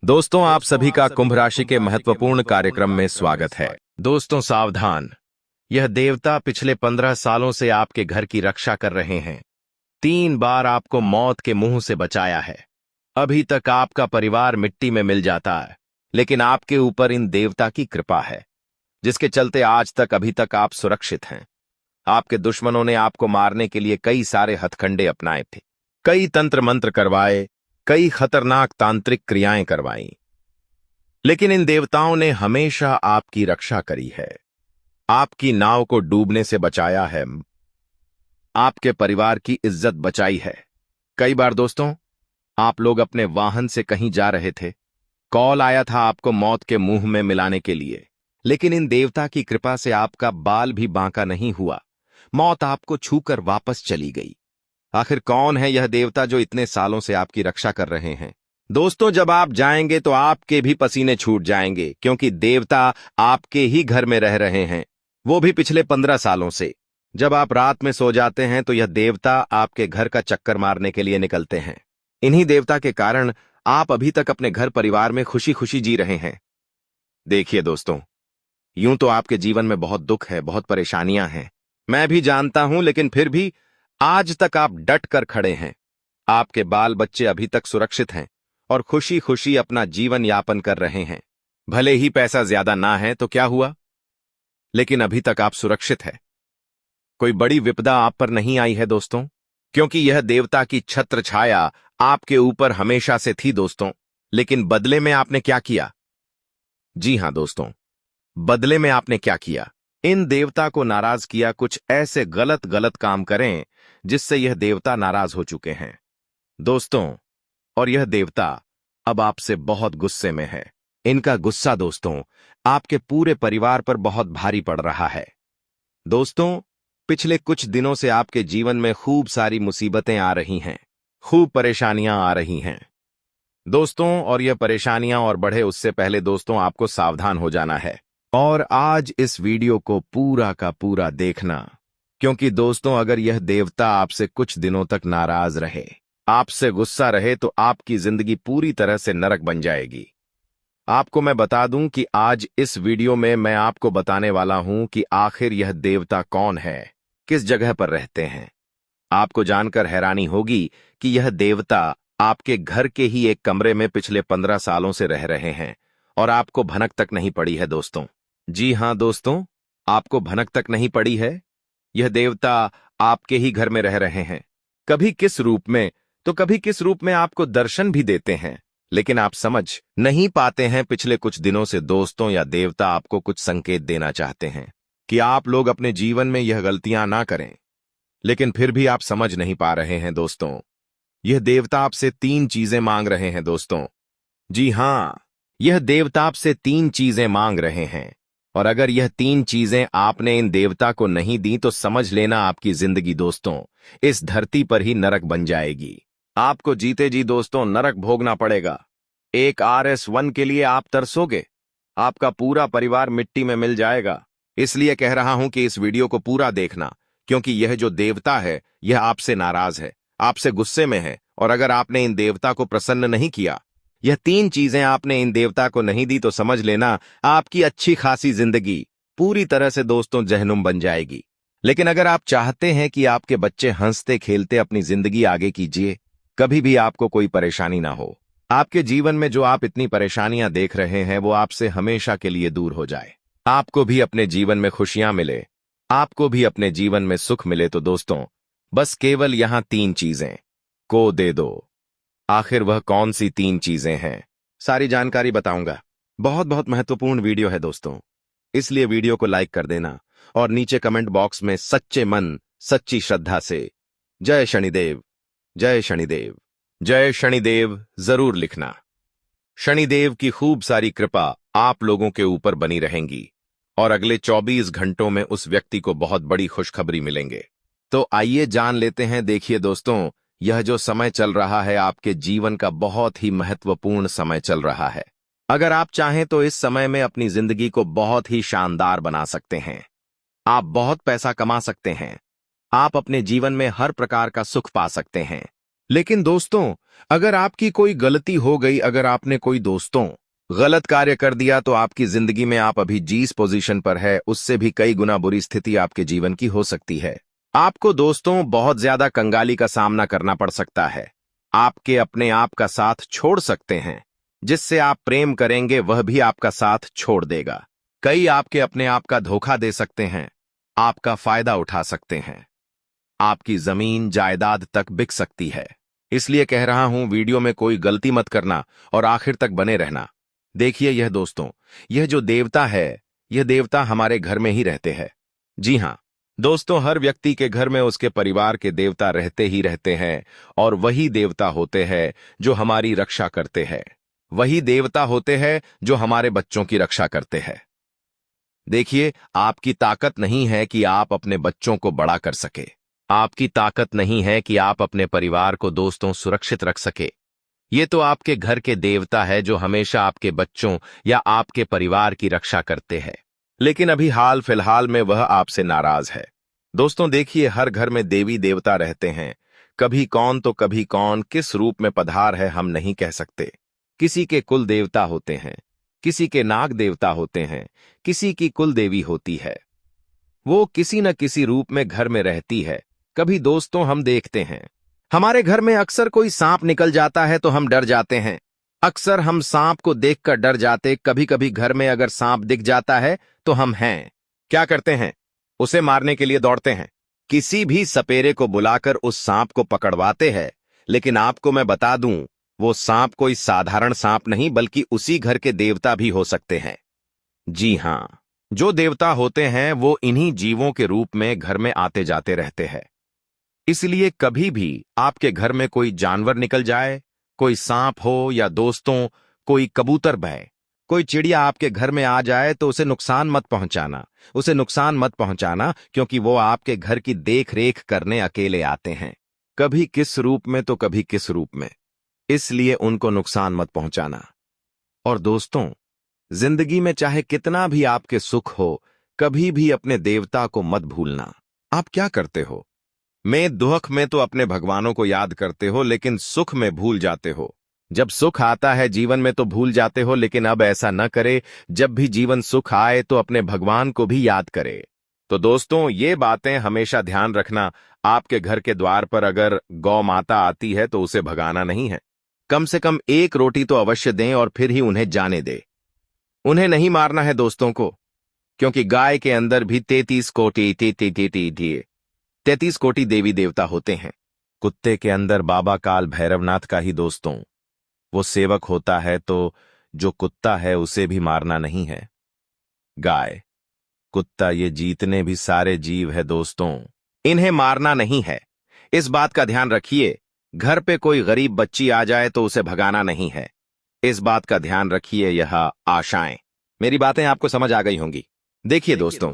दोस्तों, आप सभी का कुंभ राशि के महत्वपूर्ण कार्यक्रम में स्वागत है। दोस्तों सावधान, यह देवता पिछले 15 सालों से आपके घर की रक्षा कर रहे हैं। 3 बार आपको मौत के मुंह से बचाया है। अभी तक आपका परिवार मिट्टी में मिल जाता है, लेकिन आपके ऊपर इन देवता की कृपा है, जिसके चलते आज तक अभी तक आप सुरक्षित हैं। आपके दुश्मनों ने आपको मारने के लिए कई सारे हथकंडे अपनाए थे, कई तंत्र मंत्र करवाए, कई खतरनाक तांत्रिक क्रियाएं करवाईं, लेकिन इन देवताओं ने हमेशा आपकी रक्षा करी है, आपकी नाव को डूबने से बचाया है, आपके परिवार की इज्जत बचाई है। कई बार दोस्तों, आप लोग अपने वाहन से कहीं जा रहे थे, कॉल आया था आपको मौत के मुंह में मिलाने के लिए, लेकिन इन देवता की कृपा से आपका बाल भी बांका नहीं हुआ। मौत आपको छूकर वापस चली गई। आखिर कौन है यह देवता जो इतने सालों से आपकी रक्षा कर रहे हैं? दोस्तों, जब आप जाएंगे तो आपके भी पसीने छूट जाएंगे, क्योंकि देवता आपके ही घर में रह रहे हैं, वो भी पिछले 15 सालों से। जब आप रात में सो जाते हैं तो यह देवता आपके घर का चक्कर मारने के लिए निकलते हैं। इन्हीं देवता के कारण आप अभी तक अपने घर परिवार में खुशी खुशी जी रहे हैं। देखिए दोस्तों, यूं तो आपके जीवन में बहुत दुख है, बहुत परेशानियां हैं, मैं भी जानता हूं, लेकिन फिर भी आज तक आप डट कर खड़े हैं। आपके बाल बच्चे अभी तक सुरक्षित हैं और खुशी खुशी अपना जीवन यापन कर रहे हैं। भले ही पैसा ज्यादा ना है तो क्या हुआ, लेकिन अभी तक आप सुरक्षित हैं। कोई बड़ी विपदा आप पर नहीं आई है दोस्तों, क्योंकि यह देवता की छत्र छाया आपके ऊपर हमेशा से थी दोस्तों। लेकिन बदले में आपने क्या किया? जी हां दोस्तों, बदले में आपने क्या किया? इन देवता को नाराज किया। कुछ ऐसे गलत काम करें जिससे यह देवता नाराज हो चुके हैं दोस्तों, और यह देवता अब आपसे बहुत गुस्से में है। इनका गुस्सा दोस्तों आपके पूरे परिवार पर बहुत भारी पड़ रहा है। दोस्तों, पिछले कुछ दिनों से आपके जीवन में खूब सारी मुसीबतें आ रही हैं, खूब परेशानियां आ रही हैं दोस्तों, और यह परेशानियां और बढ़े उससे पहले दोस्तों आपको सावधान हो जाना है और आज इस वीडियो को पूरा का पूरा देखना, क्योंकि दोस्तों अगर यह देवता आपसे कुछ दिनों तक नाराज रहे, आपसे गुस्सा रहे, तो आपकी जिंदगी पूरी तरह से नरक बन जाएगी। आपको मैं बता दूं कि आज इस वीडियो में मैं आपको बताने वाला हूं कि आखिर यह देवता कौन है, किस जगह पर रहते हैं। आपको जानकर हैरानी होगी कि यह देवता आपके घर के ही एक कमरे में पिछले 15 सालों से रह रहे हैं और आपको भनक तक नहीं पड़ी है दोस्तों। जी हां दोस्तों, आपको भनक तक नहीं पड़ी है। यह देवता आपके ही घर में रह रहे हैं, कभी किस रूप में तो कभी किस रूप में आपको दर्शन भी देते हैं, लेकिन आप समझ नहीं पाते हैं। पिछले कुछ दिनों से दोस्तों यह देवता आपको कुछ संकेत देना चाहते हैं कि आप लोग अपने जीवन में यह गलतियां ना करें, लेकिन फिर भी आप समझ नहीं पा रहे हैं दोस्तों। यह देवता आपसे 3 चीजें मांग रहे हैं दोस्तों। जी हां, यह देवता आपसे 3 चीजें मांग रहे हैं, और अगर यह 3 चीजें आपने इन देवता को नहीं दी तो समझ लेना आपकी जिंदगी दोस्तों इस धरती पर ही नरक बन जाएगी। आपको जीते जी दोस्तों नरक भोगना पड़ेगा। एक RS1 के लिए आप तरसोगे, आपका पूरा परिवार मिट्टी में मिल जाएगा। इसलिए कह रहा हूं कि इस वीडियो को पूरा देखना, क्योंकि यह जो देवता है यह आपसे नाराज है, आपसे गुस्से में है, और अगर आपने इन देवता को प्रसन्न नहीं किया, यह 3 चीजें आपने इन देवता को नहीं दी, तो समझ लेना आपकी अच्छी खासी जिंदगी पूरी तरह से दोस्तों जहनुम बन जाएगी। लेकिन अगर आप चाहते हैं कि आपके बच्चे हंसते खेलते अपनी जिंदगी आगे कीजिए, कभी भी आपको कोई परेशानी ना हो, आपके जीवन में जो आप इतनी परेशानियां देख रहे हैं वो आपसे हमेशा के लिए दूर हो जाए, आपको भी अपने जीवन में खुशियां मिले, आपको भी अपने जीवन में सुख मिले, तो दोस्तों बस केवल यहां 3 चीजें को दे दो। आखिर वह कौन सी 3 चीजें हैं, सारी जानकारी बताऊंगा। बहुत बहुत महत्वपूर्ण वीडियो है दोस्तों, इसलिए वीडियो को लाइक कर देना और नीचे कमेंट बॉक्स में सच्चे मन सच्ची श्रद्धा से जय शनिदेव, जय शनिदेव, जय शनिदेव जरूर लिखना। शनिदेव की खूब सारी कृपा आप लोगों के ऊपर बनी रहेंगी और अगले 24 घंटों में उस व्यक्ति को बहुत बड़ी खुशखबरी मिलेंगे। तो आइए जान लेते हैं। देखिए दोस्तों, यह जो समय चल रहा है आपके जीवन का बहुत ही महत्वपूर्ण समय चल रहा है। अगर आप चाहें तो इस समय में अपनी जिंदगी को बहुत ही शानदार बना सकते हैं। आप बहुत पैसा कमा सकते हैं, आप अपने जीवन में हर प्रकार का सुख पा सकते हैं, लेकिन दोस्तों, अगर आपकी कोई गलती हो गई, अगर आपने कोई दोस्तों गलत कार्य कर दिया, तो आपकी जिंदगी में आप अभी जिस पोजीशन पर है उससे भी कई गुना बुरी स्थिति आपके जीवन की हो सकती है। आपको दोस्तों बहुत ज्यादा कंगाली का सामना करना पड़ सकता है। आपके अपने आप का साथ छोड़ सकते हैं। जिससे आप प्रेम करेंगे वह भी आपका साथ छोड़ देगा। कई आपके अपने आप का धोखा दे सकते हैं, आपका फायदा उठा सकते हैं। आपकी जमीन जायदाद तक बिक सकती है। इसलिए कह रहा हूं, वीडियो में कोई गलती मत करना और आखिर तक बने रहना। देखिए यह दोस्तों, यह जो देवता है, यह देवता हमारे घर में ही रहते हैं। जी हां दोस्तों, हर व्यक्ति के घर में उसके परिवार के देवता रहते ही रहते हैं और वही देवता होते हैं जो हमारी रक्षा करते हैं। वही देवता होते हैं जो हमारे बच्चों की रक्षा करते हैं। देखिए, आपकी ताकत नहीं है कि आप अपने बच्चों को बड़ा कर सके। आपकी ताकत नहीं है कि आप अपने परिवार को दोस्तों सुरक्षित रख सके। ये तो आपके घर के देवता है जो हमेशा आपके बच्चों या आपके परिवार की रक्षा करते हैं। लेकिन अभी हाल फिलहाल में वह आपसे नाराज है। दोस्तों देखिए, हर घर में देवी देवता रहते हैं। कभी कौन तो कभी कौन किस रूप में पधार है हम नहीं कह सकते। किसी के कुल देवता होते हैं, किसी के नाग देवता होते हैं, किसी की कुल देवी होती है। वो किसी न किसी रूप में घर में रहती है। कभी दोस्तों हम देखते हैं, हमारे घर में अक्सर कोई सांप निकल जाता है तो हम डर जाते हैं। अक्सर हम सांप को देखकर डर जाते। कभी कभी घर में अगर सांप दिख जाता है तो हम क्या करते हैं? उसे मारने के लिए दौड़ते हैं। किसी भी सपेरे को बुलाकर उस सांप को पकड़वाते हैं। लेकिन आपको मैं बता दूं, वो सांप कोई साधारण सांप नहीं बल्कि उसी घर के देवता भी हो सकते हैं। जी हां, जो देवता होते हैं वो इन्हीं जीवों के रूप में घर में आते जाते रहते हैं। इसलिए कभी भी आपके घर में कोई जानवर निकल जाए, कोई सांप हो या दोस्तों कोई कबूतर बहे, कोई चिड़िया आपके घर में आ जाए तो उसे नुकसान मत पहुंचाना। उसे नुकसान मत पहुंचाना, क्योंकि वो आपके घर की देख रेख करने अकेले आते हैं। कभी किस रूप में तो कभी किस रूप में। इसलिए उनको नुकसान मत पहुंचाना। और दोस्तों, जिंदगी में चाहे कितना भी आपके सुख हो, कभी भी अपने देवता को मत भूलना। आप क्या करते हो? मैं दुख में तो अपने भगवानों को याद करते हो, लेकिन सुख में भूल जाते हो। जब सुख आता है जीवन में तो भूल जाते हो, लेकिन अब ऐसा न करे। जब भी जीवन सुख आए तो अपने भगवान को भी याद करे। तो दोस्तों, ये बातें हमेशा ध्यान रखना। आपके घर के द्वार पर अगर गौ माता आती है तो उसे भगाना नहीं है। कम से कम एक रोटी तो अवश्य दें और फिर ही उन्हें जाने दे। उन्हें नहीं मारना है दोस्तों को, क्योंकि गाय के अंदर भी 33 कोटि देवी देवता होते हैं। कुत्ते के अंदर बाबा काल भैरवनाथ का ही दोस्तों वो सेवक होता है। तो जो कुत्ता है उसे भी मारना नहीं है। गाय, कुत्ता, ये जीतने भी सारे जीव है दोस्तों, इन्हें मारना नहीं है। इस बात का ध्यान रखिए। घर पे कोई गरीब बच्ची आ जाए तो उसे भगाना नहीं है। इस बात का ध्यान रखिए। यह आशाएं, मेरी बातें आपको समझ आ गई होंगी। देखिए दोस्तों,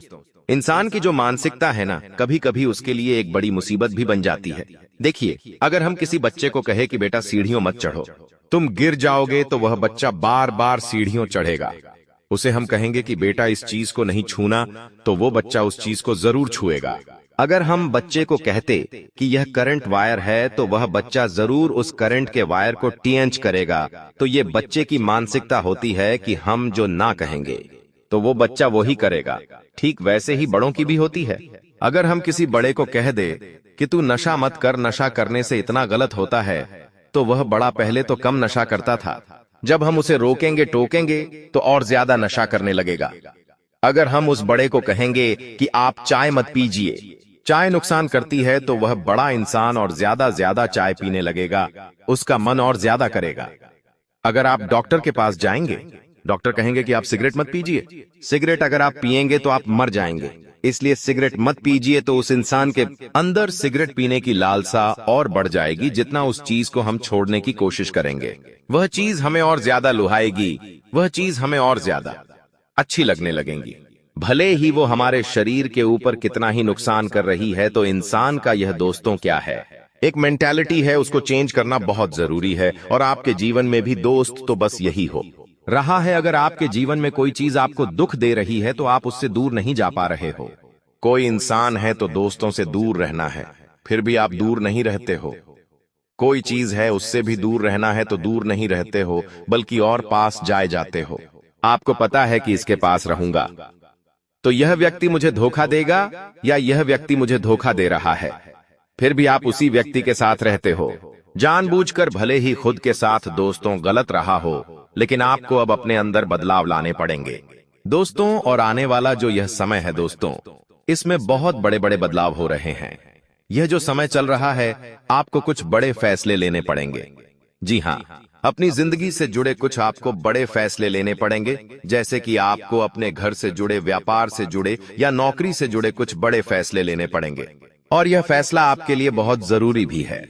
इंसान की जो मानसिकता है ना, कभी कभी उसके लिए एक बड़ी मुसीबत भी बन जाती है। देखिए, अगर हम किसी बच्चे को कहे कि बेटा सीढ़ियों मत चढ़ो, तुम गिर जाओगे, तो वह बच्चा बार बार सीढ़ियों चढ़ेगा। उसे हम कहेंगे कि बेटा इस चीज को नहीं छूना, तो वो बच्चा उस चीज को जरूर छुएगा। अगर हम बच्चे को कहते कि यह करंट वायर है, तो वह बच्चा जरूर उस करंट के वायर को टेंच करेगा। तो ये बच्चे की मानसिकता होती है कि हम जो ना कहेंगे तो वो बच्चा वो ही करेगा। ठीक वैसे ही बड़ों की भी होती है। अगर हम किसी बड़े को कह दे कि तू नशा मत कर, नशा करने से इतना गलत होता है, तो वह बड़ा पहले तो कम नशा करता था। जब हम उसे रोकेंगे टोकेंगे तो और ज्यादा नशा करने लगेगा। अगर हम उस बड़े को कहेंगे कि आप चाय मत पीजिए, चाय नुकसान करती है, तो वह बड़ा इंसान और ज्यादा चाय पीने लगेगा। उसका मन और ज्यादा करेगा। अगर आप डॉक्टर के पास जाएंगे, डॉक्टर कहेंगे कि आप सिगरेट मत पीजिए, सिगरेट अगर आप पिएंगे तो आप मर जाएंगे, इसलिए सिगरेट मत पीजिए। तो उस इंसान के अंदर सिगरेट पीने की लालसा और बढ़ जाएगी। जितना उस चीज को हम छोड़ने की कोशिश करेंगे, वह चीज हमें और ज्यादा लुभाएगी, वह चीज हमें और ज्यादा अच्छी लगने लगेंगी। भले ही वो हमारे शरीर के ऊपर कितना ही नुकसान कर रही है। तो इंसान का यह दोस्तों क्या है, एक मेंटालिटी है, उसको चेंज करना बहुत जरूरी है। और आपके जीवन में भी दोस्त तो बस यही हो रहा है। अगर आपके जीवन में कोई चीज आपको दुख दे रही है तो आप उससे दूर नहीं जा पा रहे हो। कोई इंसान है तो दोस्तों से दूर रहना है, फिर भी आप दूर नहीं रहते हो। कोई चीज है उससे भी दूर रहना है तो दूर नहीं रहते हो, बल्कि और पास जाए जाते हो। आपको पता है कि इसके पास रहूंगा तो यह व्यक्ति मुझे धोखा देगा या यह व्यक्ति मुझे धोखा दे रहा है, फिर भी आप उसी व्यक्ति के साथ रहते हो। जानबूझकर भले ही खुद के साथ दोस्तों गलत रहा हो, लेकिन आपको अब अपने अंदर बदलाव लाने पड़ेंगे दोस्तों। और आने वाला जो यह समय है दोस्तों, इसमें बहुत बड़े बड़े बदलाव हो रहे हैं। यह जो समय चल रहा है, आपको कुछ बड़े फैसले लेने पड़ेंगे। जी हाँ, अपनी जिंदगी से जुड़े कुछ आपको बड़े फैसले लेने पड़ेंगे, जैसे कि आपको अपने घर से जुड़े, व्यापार से जुड़े या नौकरी से जुड़े कुछ बड़े फैसले लेने पड़ेंगे। और यह फैसला आपके लिए बहुत जरूरी भी है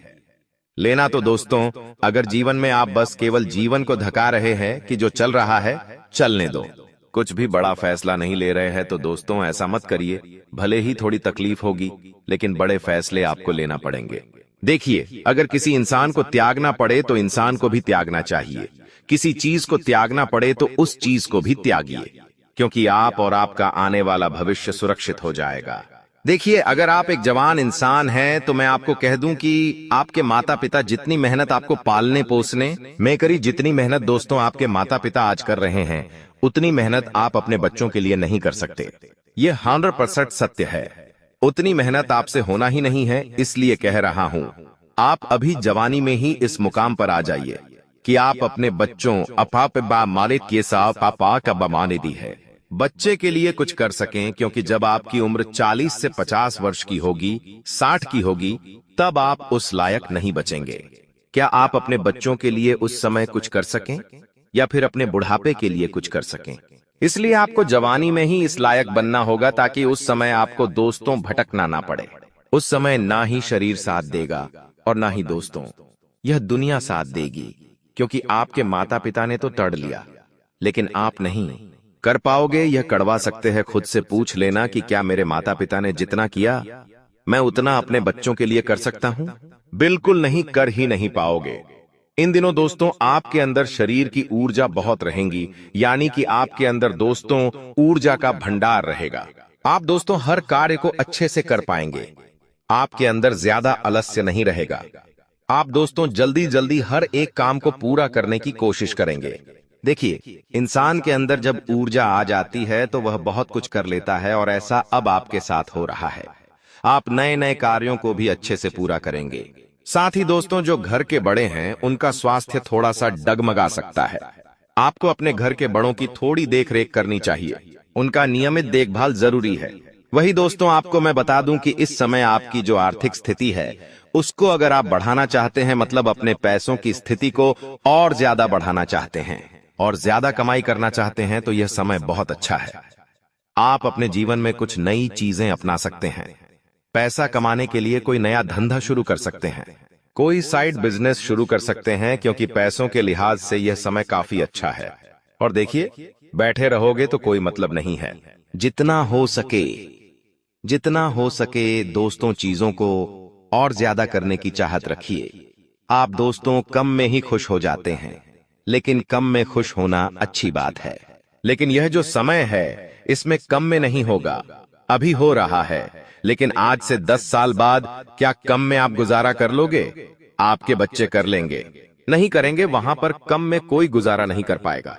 लेना। तो दोस्तों, अगर जीवन में आप बस केवल जीवन को धका रहे हैं कि जो चल रहा है चलने दो, कुछ भी बड़ा फैसला नहीं ले रहे हैं, तो दोस्तों ऐसा मत करिए। भले ही थोड़ी तकलीफ होगी, लेकिन बड़े फैसले आपको लेना पड़ेंगे। देखिए, अगर किसी इंसान को त्यागना पड़े तो इंसान को भी त्यागना चाहिए। किसी चीज को त्यागना पड़े तो उस चीज को भी त्यागिए, क्योंकि आप और आपका आने वाला भविष्य सुरक्षित हो जाएगा। देखिए, अगर आप एक जवान इंसान हैं तो मैं आपको कह दूं कि आपके माता पिता जितनी मेहनत आपको पालने पोसने में करी, जितनी मेहनत दोस्तों आपके माता पिता आज कर रहे हैं, उतनी मेहनत आप अपने बच्चों के लिए नहीं कर सकते। ये 100% सत्य है। उतनी मेहनत आपसे होना ही नहीं है, इसलिए कह रहा हूं, आप अभी जवानी में ही इस मुकाम पर आ जाइए कि आप अपने बच्चों अपा मालिक के साथ पापा का बमाने दी है, बच्चे के लिए कुछ कर सकें। क्योंकि जब आपकी उम्र 40 से 50 वर्ष की होगी, 60 की होगी, तब आप उस लायक नहीं बचेंगे। क्या आप अपने बच्चों के लिए उस समय कुछ कर सकें या फिर अपने बुढ़ापे के लिए कुछ कर सकें? इसलिए आपको जवानी में ही इस लायक बनना होगा, ताकि उस समय आपको दोस्तों भटकना ना पड़े। उस समय ना ही शरीर साथ देगा और ना ही दोस्तों, यह दुनिया साथ देगी। क्योंकि आपके माता पिता ने तो तड़ लिया, लेकिन आप नहीं कर पाओगे। यह कड़वा सकते हैं। खुद से पूछ लेना कि क्या मेरे माता पिता ने जितना किया, मैं उतना अपने बच्चों के लिए कर सकता हूं? बिल्कुल नहीं, कर ही नहीं पाओगे। इन दिनों दोस्तों आपके अंदर शरीर की ऊर्जा बहुत रहेंगी, यानी कि आपके अंदर दोस्तों ऊर्जा का भंडार रहेगा। आप दोस्तों हर कार्य को अच्छे से कर पाएंगे। आपके अंदर ज्यादा आलस्य नहीं रहेगा। आप दोस्तों जल्दी जल्दी हर एक काम को पूरा करने की कोशिश करेंगे। देखिए, इंसान के अंदर जब ऊर्जा आ जाती है तो वह बहुत कुछ कर लेता है, और ऐसा अब आपके साथ हो रहा है। आप नए नए कार्यों को भी अच्छे से पूरा करेंगे। साथ ही दोस्तों, जो घर के बड़े हैं उनका स्वास्थ्य थोड़ा सा डगमगा सकता है। आपको अपने घर के बड़ों की थोड़ी देखरेख करनी चाहिए। उनका नियमित देखभाल जरूरी है। वही दोस्तों, आपको मैं बता दूं कि इस समय आपकी जो आर्थिक स्थिति है, उसको अगर आप बढ़ाना चाहते हैं, मतलब अपने पैसों की स्थिति को और ज्यादा बढ़ाना चाहते हैं और ज्यादा कमाई करना चाहते हैं, तो यह समय बहुत अच्छा है। आप अपने जीवन में कुछ नई चीजें अपना सकते हैं। पैसा कमाने के लिए कोई नया धंधा शुरू कर सकते हैं, कोई साइड बिजनेस शुरू कर सकते हैं, क्योंकि पैसों के लिहाज से यह समय काफी अच्छा है। और देखिए, बैठे रहोगे तो कोई मतलब नहीं है। जितना हो सके दोस्तों, चीजों को और ज्यादा करने की चाहत रखिए। आप दोस्तों कम में ही खुश हो जाते हैं, लेकिन कम में खुश होना अच्छी बात है। लेकिन यह जो समय है, इसमें कम में नहीं होगा। अभी हो रहा है, लेकिन आज से 10 साल बाद क्या कम में आप गुजारा कर लोगे? आपके बच्चे कर लेंगे। नहीं करेंगे, वहां पर कम में कोई गुजारा नहीं कर पाएगा।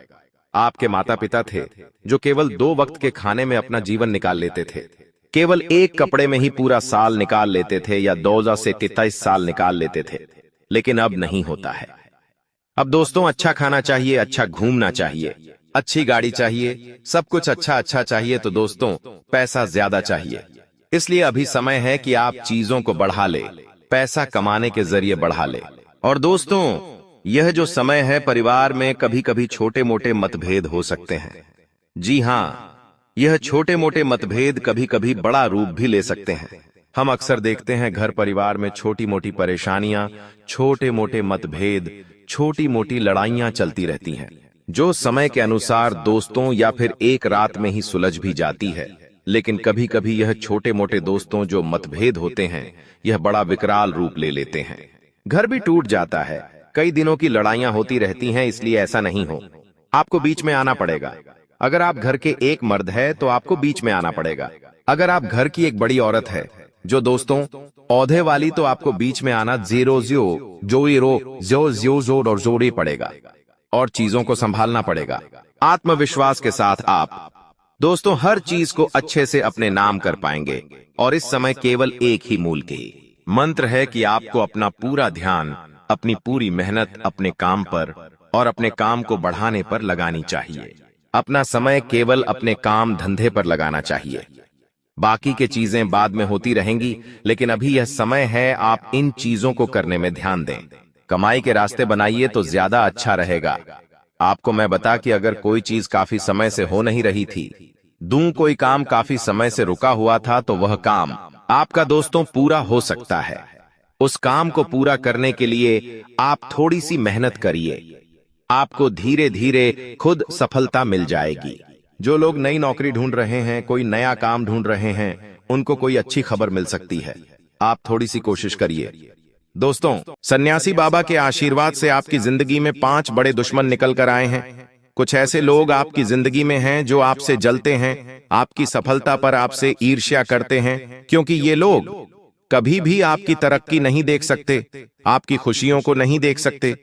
आपके माता पिता थे जो केवल 2 वक्त के खाने में अपना जीवन निकाल लेते थे, केवल एक कपड़े में ही पूरा साल निकाल लेते थे, या 2 से 23 साल निकाल लेते थे। लेकिन अब नहीं होता है। अब दोस्तों अच्छा खाना चाहिए, अच्छा घूमना चाहिए, अच्छी गाड़ी चाहिए, सब कुछ अच्छा अच्छा चाहिए। तो दोस्तों पैसा ज्यादा चाहिए। इसलिए अभी समय है कि आप चीजों को बढ़ा ले, पैसा कमाने के जरिए बढ़ा ले। और दोस्तों, यह जो समय है, परिवार में कभी कभी छोटे मोटे मतभेद हो सकते हैं। जी हाँ, यह छोटे मोटे मतभेद कभी कभी बड़ा रूप भी ले सकते हैं। हम अक्सर देखते हैं घर परिवार में छोटी मोटी परेशानियां, छोटे मोटे मतभेद, छोटी मोटी लड़ाइयां चलती रहती हैं, जो समय के अनुसार दोस्तों या फिर एक रात में ही सुलझ भी जाती है। लेकिन कभी कभी यह छोटे मोटे दोस्तों जो मतभेद होते हैं, यह बड़ा विकराल रूप ले लेते हैं। घर भी टूट जाता है। कई दिनों की लड़ाइयां होती रहती हैं। इसलिए ऐसा नहीं हो, आपको बीच में आना पड़ेगा। अगर आप घर के एक मर्द है तो आपको बीच में आना पड़ेगा। अगर आप घर की एक बड़ी औरत है जो दोस्तों औधे वाली, तो आपको बीच में आना जीरो ज्यो जोई रो ज्यो ज्यो जोर और जोड़ी पड़ेगा और चीजों को संभालना पड़ेगा। आत्मविश्वास के साथ आप दोस्तों हर चीज को अच्छे से अपने नाम कर पाएंगे। और इस समय केवल एक ही मूल के मंत्र है कि आपको अपना पूरा ध्यान, अपनी पूरी मेहनत अपने काम पर और अपने काम को बढ़ाने पर लगानी चाहिए। अपना समय केवल अपने काम धंधे पर लगाना चाहिए। बाकी के चीजें बाद में होती रहेंगी, लेकिन अभी यह समय है आप इन चीजों को करने में ध्यान दें। कमाई के रास्ते बनाइए तो ज्यादा अच्छा रहेगा। आपको मैं बता कि अगर कोई चीज काफी समय से हो नहीं रही थी, कोई काम काफी समय से रुका हुआ था, तो वह काम आपका दोस्तों पूरा हो सकता है। उस काम को पूरा करने के लिए आप थोड़ी सी मेहनत करिए, आपको धीरे धीरे खुद सफलता मिल जाएगी। जो लोग नई नौकरी ढूंढ रहे हैं, कोई नया काम ढूंढ रहे हैं, उनको कोई अच्छी खबर मिल सकती है। आप थोड़ी सी कोशिश करिए। दोस्तों, सन्यासी बाबा के आशीर्वाद से आपकी जिंदगी में 5 बड़े दुश्मन निकल कर आए हैं। कुछ ऐसे लोग आपकी जिंदगी में हैं जो आपसे जलते हैं, आपकी सफलता पर आपसे ईर्ष्या करते हैं, क्योंकि ये लोग कभी भी आपकी तरक्की नहीं देख सकते, आपकी खुशियों को नहीं देख सकते।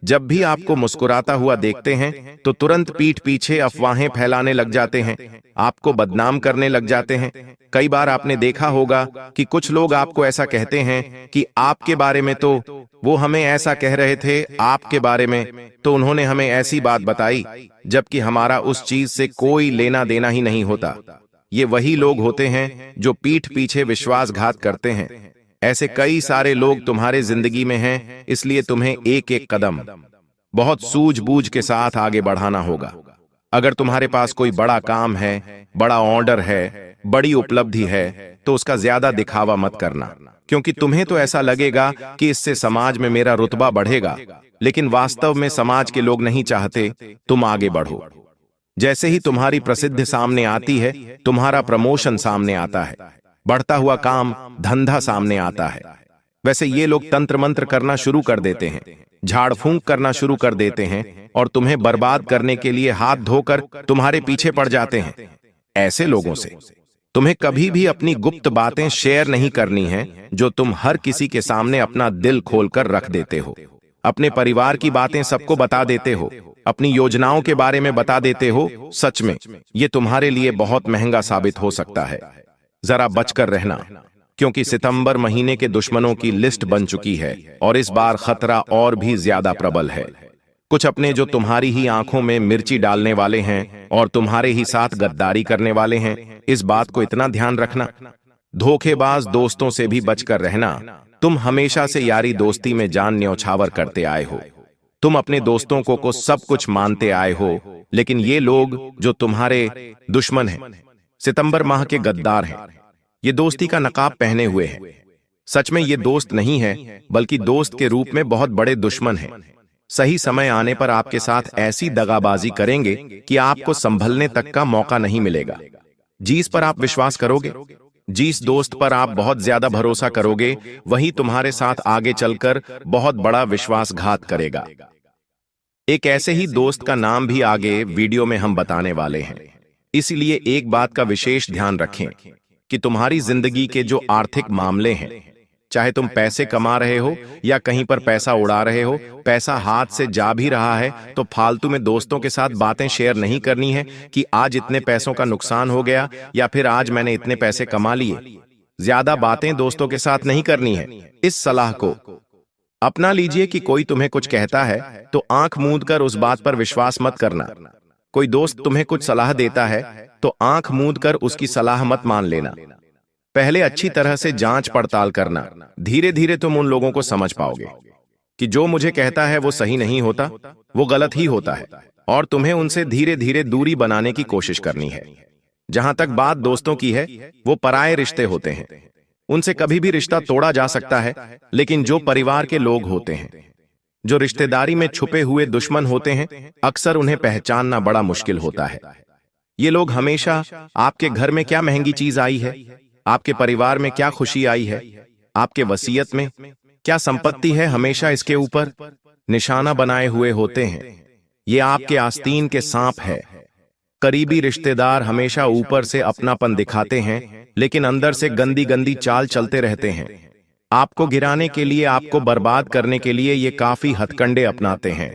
जब भी आपको मुस्कुराता हुआ देखते हैं तो तुरंत पीठ पीछे अफवाहें फैलाने लग जाते हैं, आपको बदनाम करने लग जाते हैं। कई बार आपने देखा होगा कि कुछ लोग आपको ऐसा कहते हैं कि आपके बारे में तो वो हमें ऐसा कह रहे थे, आपके बारे में तो उन्होंने हमें ऐसी बात बताई, जबकि हमारा उस चीज से कोई लेना देना ही नहीं होता। ये वही लोग होते हैं जो पीठ पीछे विश्वासघात करते हैं। ऐसे कई सारे लोग तुम्हारे जिंदगी में हैं, इसलिए तुम्हें एक एक कदम बहुत सूझबूझ के साथ आगे बढ़ाना होगा। अगर तुम्हारे पास कोई बड़ा काम है, बड़ा ऑर्डर है, बड़ी उपलब्धि है, तो उसका ज्यादा दिखावा मत करना, क्योंकि तुम्हें तो ऐसा लगेगा कि इससे समाज में मेरा रुतबा बढ़ेगा, लेकिन वास्तव में समाज के लोग नहीं चाहते तुम आगे बढ़ो। जैसे ही तुम्हारी प्रसिद्धि सामने आती है, तुम्हारा प्रमोशन सामने आता है, बढ़ता हुआ काम धंधा सामने आता है, वैसे ये लोग तंत्र मंत्र करना शुरू कर देते हैं, झाड़ फूंक करना शुरू कर देते हैं और तुम्हें बर्बाद करने के लिए हाथ धोकर तुम्हारे पीछे पड़ जाते हैं। ऐसे लोगों से तुम्हें कभी भी अपनी गुप्त बातें शेयर नहीं करनी है, जो तुम हर किसी के सामने अपना दिल खोलकर रख देते हो। अपने परिवार की बातें सबको बता देते हो, अपनी योजनाओं के बारे में बता देते हो। सच में ये तुम्हारे लिए बहुत महंगा साबित हो सकता है। जरा बचकर रहना, क्योंकि सितंबर महीने के दुश्मनों की लिस्ट बन चुकी है और इस बार खतरा और भी ज्यादा प्रबल है। कुछ अपने जो तुम्हारी ही आंखों में मिर्ची डालने वाले हैं और तुम्हारे ही साथ गद्दारी करने वाले हैं, इस बात को इतना ध्यान रखना। धोखेबाज दोस्तों से भी बचकर रहना। तुम हमेशा से यारी दोस्ती में जान न्यौछावर करते आए हो, तुम अपने दोस्तों को सब कुछ मानते आए हो, लेकिन ये लोग जो तुम्हारे दुश्मन हैं, सितंबर माह के गद्दार हैं, ये दोस्ती का नकाब पहने हुए हैं। सच में ये दोस्त नहीं है, बल्कि दोस्त के रूप में बहुत बड़े दुश्मन हैं। सही समय आने पर आपके साथ ऐसी दगाबाजी करेंगे कि आपको संभलने तक का मौका नहीं मिलेगा। जिस पर आप विश्वास करोगे, जिस दोस्त पर आप बहुत ज्यादा भरोसा करोगे, वही तुम्हारे साथ आगे चलकर बहुत बड़ा विश्वासघात करेगा। एक ऐसे ही दोस्त का नाम भी आगे वीडियो में हम बताने वाले हैं। इसलिए एक बात का विशेष ध्यान रखें कि तुम्हारी जिंदगी के जो आर्थिक मामले हैं, चाहे तुम पैसे कमा रहे हो या कहीं पर पैसा उड़ा रहे हो, पैसा हाथ से जा भी रहा है, तो फालतू में दोस्तों के साथ बातें शेयर नहीं करनी है कि आज इतने पैसों का नुकसान हो गया या फिर आज मैंने इतने पैसे कमा लिए। ज्यादा बातें दोस्तों के साथ नहीं करनी है। इस सलाह को अपना लीजिए कि कोई तुम्हें कुछ कहता है तो आंख मूंद कर उस बात पर विश्वास मत करना। कोई दोस्त तुम्हें कुछ सलाह देता है तो आंख मूंद कर उसकी सलाह मत मान लेना। पहले अच्छी तरह से जांच पड़ताल करना। धीरे धीरे तुम उन लोगों को समझ पाओगे कि जो मुझे कहता है वो सही नहीं होता, वो गलत ही होता है, और तुम्हें उनसे धीरे धीरे दूरी बनाने की कोशिश करनी है। जहां तक बात दोस्तों की है, वो पराये रिश्ते होते हैं, उनसे कभी भी रिश्ता तोड़ा जा सकता है, लेकिन जो परिवार के लोग होते हैं, जो रिश्तेदारी में छुपे हुए दुश्मन होते हैं, अक्सर उन्हें पहचानना बड़ा मुश्किल होता है। ये लोग हमेशा आपके घर में क्या महंगी चीज आई है, आपके परिवार में क्या खुशी आई है, आपके वसीयत में क्या संपत्ति है, हमेशा इसके ऊपर निशाना बनाए हुए होते हैं। ये आपके आस्तीन के सांप है। करीबी रिश्तेदार हमेशा ऊपर से अपनापन दिखाते हैं, लेकिन अंदर से गंदी गंदी चाल चलते रहते हैं। आपको गिराने के लिए, आपको बर्बाद करने के लिए ये काफी हथकंडे अपनाते हैं।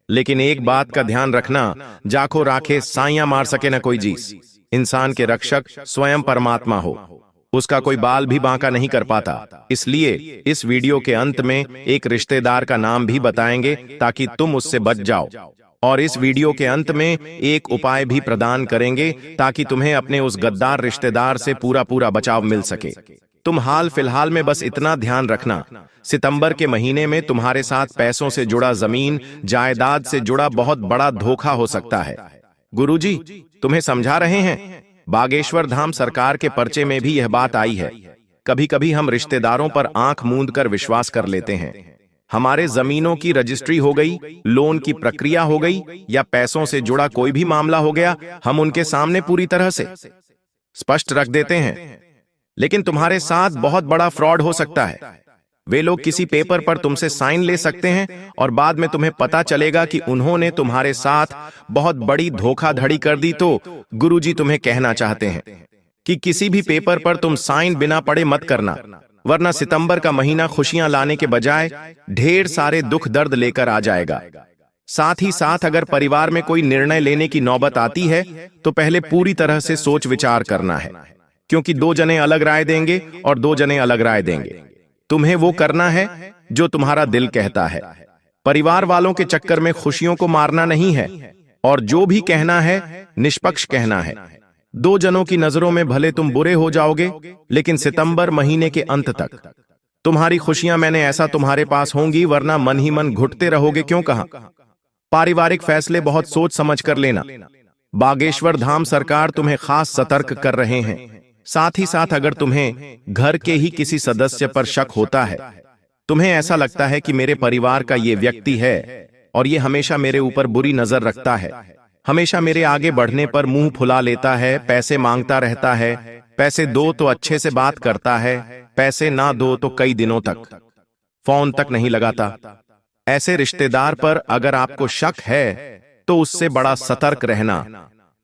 लेकिन एक बात का ध्यान रखना, जाखो राखे साइयां मार सके न कोई जीस। इंसान के रक्षक स्वयं परमात्मा हो, उसका कोई बाल भी बांका नहीं कर पाता। इसलिए इस वीडियो के अंत में एक रिश्तेदार का नाम भी बताएंगे ताकि तुम उससे बच जाओ, और इस वीडियो के अंत में एक उपाय भी प्रदान करेंगे ताकि तुम्हें अपने उस गद्दार रिश्तेदार से पूरा पूरा बचाव मिल सके। तुम हाल फिलहाल में बस इतना ध्यान रखना, सितंबर के महीने में तुम्हारे साथ पैसों से जुड़ा, जमीन जायदाद से जुड़ा बहुत बड़ा धोखा हो सकता है। गुरुजी तुम्हें समझा रहे हैं। बागेश्वर धाम सरकार के पर्चे में भी यह बात आई है। कभी कभी हम रिश्तेदारों पर आंख मूंद कर विश्वास कर लेते हैं। हमारे जमीनों की रजिस्ट्री हो गई, लोन की प्रक्रिया हो गई, या पैसों से जुड़ा कोई भी मामला हो गया, हम उनके सामने पूरी तरह से स्पष्ट रख देते हैं। लेकिन तुम्हारे साथ बहुत बड़ा फ्रॉड हो सकता है। वे लोग किसी पेपर पर तुमसे साइन ले सकते हैं और बाद में तुम्हें पता चलेगा कि उन्होंने तुम्हारे साथ बहुत बड़ी धोखाधड़ी कर दी। तो गुरुजी तुम्हें कहना चाहते हैं कि किसी भी पेपर पर तुम साइन बिना पढ़े मत करना, वरना सितंबर का महीना खुशियां लाने के बजाय ढेर सारे दुख दर्द लेकर आ जाएगा। साथ ही साथ अगर परिवार में कोई निर्णय लेने की नौबत आती है तो पहले पूरी तरह से सोच विचार करना है, क्योंकि 2 जने अलग राय देंगे और 2 जने अलग राय देंगे। तुम्हें वो करना है जो तुम्हारा दिल कहता है। परिवार वालों के चक्कर में खुशियों को मारना नहीं है, और जो भी कहना है निष्पक्ष कहना है। 2 जनों की नजरों में भले तुम बुरे हो जाओगे, लेकिन सितंबर महीने के अंत तक तुम्हारी खुशियां मैंने ऐसा तुम्हारे पास होंगी, वरना मन ही मन घुटते रहोगे। क्यों कहा? पारिवारिक फैसले बहुत सोच समझ कर लेना। बागेश्वर धाम सरकार तुम्हें खास सतर्क कर रहे हैं। साथ ही साथ अगर तुम्हें घर के ही किसी सदस्य पर शक होता है, तुम्हें ऐसा लगता है कि मेरे परिवार का ये व्यक्ति है और ये हमेशा मेरे ऊपर बुरी नजर रखता है, हमेशा मेरे आगे बढ़ने पर मुंह फुला लेता है, पैसे मांगता रहता है, पैसे दो तो अच्छे से बात करता है, पैसे ना दो तो कई दिनों तक फोन तक नहीं लगाता, ऐसे रिश्तेदार पर अगर आपको शक है तो उससे बड़ा सतर्क रहना,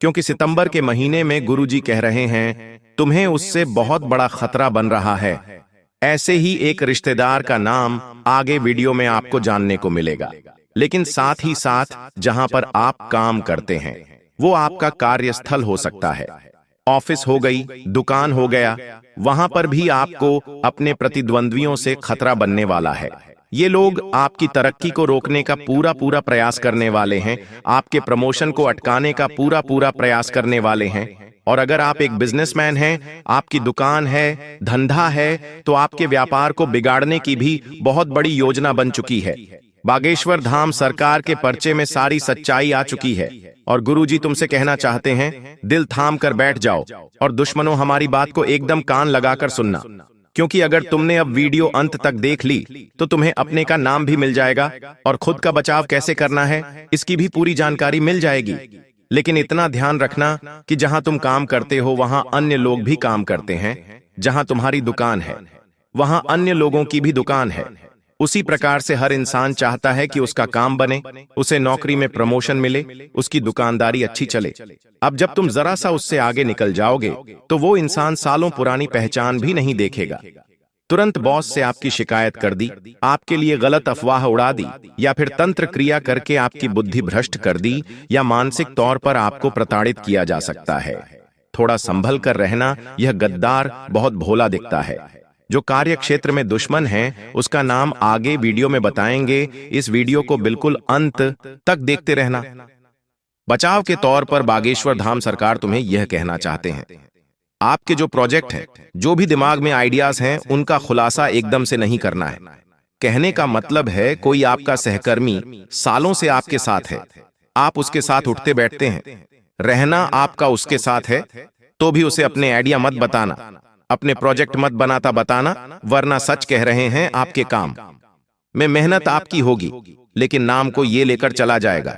क्योंकि सितंबर के महीने में गुरुजी कह रहे हैं तुम्हें उससे बहुत बड़ा खतरा बन रहा है। ऐसे ही एक रिश्तेदार का नाम आगे वीडियो में आपको जानने को मिलेगा। लेकिन साथ ही साथ जहां पर आप काम करते हैं वो आपका कार्यस्थल हो सकता है, ऑफिस हो गई, दुकान हो गया, वहां पर भी आपको अपने प्रतिद्वंद्वियों से खतरा बनने वाला है। ये लोग आपकी तरक्की को रोकने का पूरा पूरा प्रयास करने वाले हैं, आपके प्रमोशन को अटकाने का पूरा पूरा प्रयास करने वाले हैं। और अगर आप एक बिजनेसमैन हैं, आपकी दुकान है, धंधा है, तो आपके व्यापार को बिगाड़ने की भी बहुत बड़ी योजना बन चुकी है। बागेश्वर धाम सरकार के पर्चे में सारी सच्चाई आ चुकी है और गुरुजी तुमसे कहना चाहते हैं, दिल थाम कर बैठ जाओ और दुश्मनों हमारी बात को एकदम कान लगाकर सुनना, क्योंकि अगर तुमने अब वीडियो अंत तक देख ली तो तुम्हें अपने का नाम भी मिल जाएगा और खुद का बचाव कैसे करना है इसकी भी पूरी जानकारी मिल जाएगी। लेकिन इतना ध्यान रखना कि जहां तुम काम करते हो वहां अन्य लोग भी काम करते हैं, जहां तुम्हारी दुकान है वहां अन्य लोगों की भी दुकान है। उसी प्रकार से हर इंसान चाहता है कि उसका काम बने, उसे नौकरी में प्रमोशन मिले, उसकी दुकानदारी अच्छी चले। अब जब तुम जरा सा उससे आगे निकल जाओगे तो वो इंसान सालों पुरानी पहचान भी नहीं देखेगा। तुरंत बॉस से आपकी शिकायत कर दी, आपके लिए गलत अफवाह उड़ा दी, या फिर तंत्र क्रिया करके आपकी बुद्धि भ्रष्ट कर दी, या मानसिक तौर पर आपको प्रताड़ित किया जा सकता है। थोड़ा संभल कर रहना। यह गद्दार बहुत भोला दिखता है। जो कार्य क्षेत्र में दुश्मन है उसका नाम आगे वीडियो में बताएंगे। इस वीडियो को बिल्कुल अंत तक देखते रहना। बचाव के तौर पर बागेश्वर धाम सरकार तुम्हें यह कहना चाहते हैं, आपके जो प्रोजेक्ट हैं, जो भी दिमाग में आइडियाज हैं, उनका खुलासा एकदम से नहीं करना है। कहने का मतलब है कोई आपका सहकर्मी सालों से आपके साथ है, आप उसके साथ उठते बैठते हैं, रहना आपका उसके साथ है, तो भी उसे अपने आइडिया मत बताना, अपने प्रोजेक्ट मत बनाता बताना, वरना सच कह रहे हैं आपके काम में मेहनत आपकी होगी लेकिन नाम को ये लेकर चला जाएगा।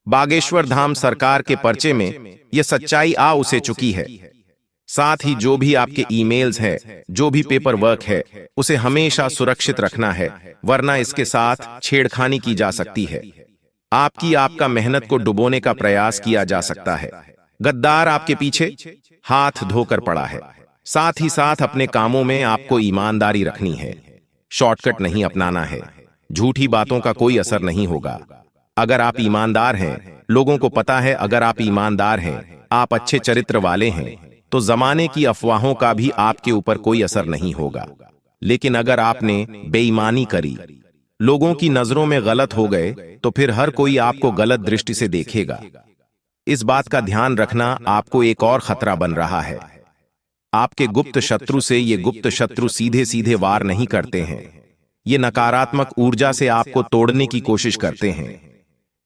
बागेश्वर धाम सरकार के पर्चे में यह सच्चाई आ उसे चुकी है। साथ ही जो भी आपके ईमेल्स है, जो भी पेपर वर्क है, उसे हमेशा सुरक्षित रखना है, वरना इसके साथ छेड़खानी की जा सकती है। आपका मेहनत को डुबोने का प्रयास किया जा सकता है। गद्दार आपके पीछे हाथ धोकर पड़ा है। साथ ही साथ अपने कामों में आपको ईमानदारी रखनी है, शॉर्टकट नहीं अपनाना है। झूठी बातों का कोई असर नहीं होगा। अगर आप ईमानदार हैं, लोगों को पता है अगर आप ईमानदार हैं, आप अच्छे चरित्र वाले हैं, तो जमाने की अफवाहों का भी आपके ऊपर कोई असर नहीं होगा। लेकिन अगर आपने बेईमानी करी, लोगों की नजरों में गलत हो गए, तो फिर हर कोई आपको गलत दृष्टि से देखेगा। इस बात का ध्यान रखना, आपको एक और खतरा बन रहा है। आपके गुप्त शत्रु से ये गुप्त शत्रु सीधे सीधे वार नहीं करते हैं, ये नकारात्मक ऊर्जा से आपको तोड़ने की कोशिश करते हैं।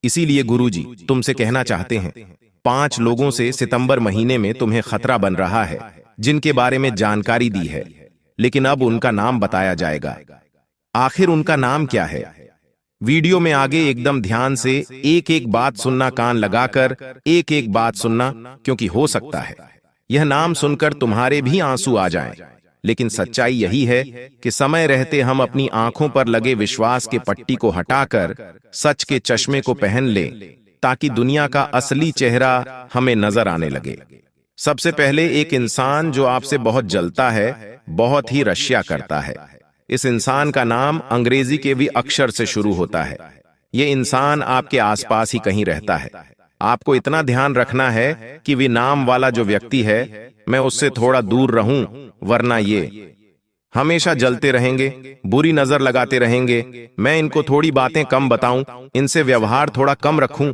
इसीलिए गुरुजी तुमसे कहना चाहते हैं, 5 लोगों से सितंबर महीने में तुम्हें खतरा बन रहा है, जिनके बारे में जानकारी दी है, लेकिन अब उनका नाम बताया जाएगा। आखिर उनका नाम क्या है? वीडियो में आगे एकदम ध्यान से एक एक बात सुनना, कान लगाकर एक एक बात सुनना, क्योंकि हो सकता है यह नाम सुनकर तुम्हारे भी आंसू आ जाएं। लेकिन सच्चाई यही है कि समय रहते हम अपनी आंखों पर लगे विश्वास के पट्टी को हटाकर सच के चश्मे को पहन लें, ताकि दुनिया का असली चेहरा हमें नजर आने लगे। सबसे पहले एक इंसान जो आपसे बहुत जलता है, बहुत ही रश्या करता है। इस इंसान का नाम अंग्रेजी के वी अक्षर से शुरू होता है। ये इंसान आपके आसपास ही कहीं रहता है। आपको इतना ध्यान रखना है कि वे नाम वाला जो व्यक्ति है, मैं उससे थोड़ा दूर रहूं, वरना ये हमेशा जलते रहेंगे, बुरी नजर लगाते रहेंगे। मैं इनको थोड़ी बातें कम बताऊं, इनसे व्यवहार थोड़ा कम रखूं।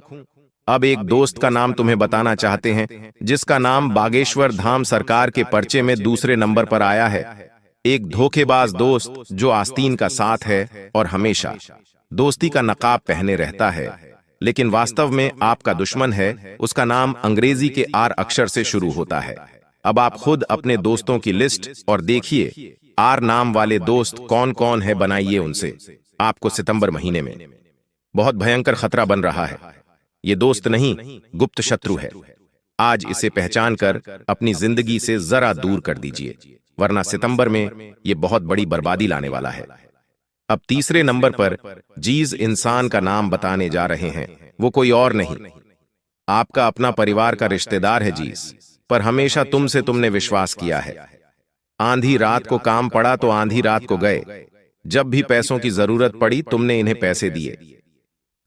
अब एक दोस्त का नाम तुम्हें बताना चाहते हैं, जिसका नाम बागेश्वर धाम सरकार के पर्चे में दूसरे नंबर पर आया है। एक धोखेबाज दोस्त जो आस्तीन का साथ है और हमेशा दोस्ती का नकाब पहने रहता है, लेकिन वास्तव में आपका दुश्मन है। उसका नाम अंग्रेजी के आर अक्षर से शुरू होता है। अब आप खुद अपने दोस्तों की लिस्ट और देखिए आर नाम वाले दोस्त कौन कौन है, बनाइए उनसे। आपको सितंबर महीने में बहुत भयंकर खतरा बन रहा है। ये दोस्त नहीं, गुप्त शत्रु है। आज इसे पहचान कर अपनी जिंदगी से जरा दूर कर दीजिए, वरना सितंबर में ये बहुत बड़ी बर्बादी लाने वाला है। अब तीसरे नंबर पर जिस इंसान का नाम बताने जा रहे हैं, वो कोई और नहीं, आपका अपना परिवार का रिश्तेदार है। जिस पर हमेशा तुमने विश्वास किया है। आंधी रात को काम पड़ा तो आंधी रात को गए। जब भी पैसों की जरूरत पड़ी, तुमने इन्हें पैसे दिए।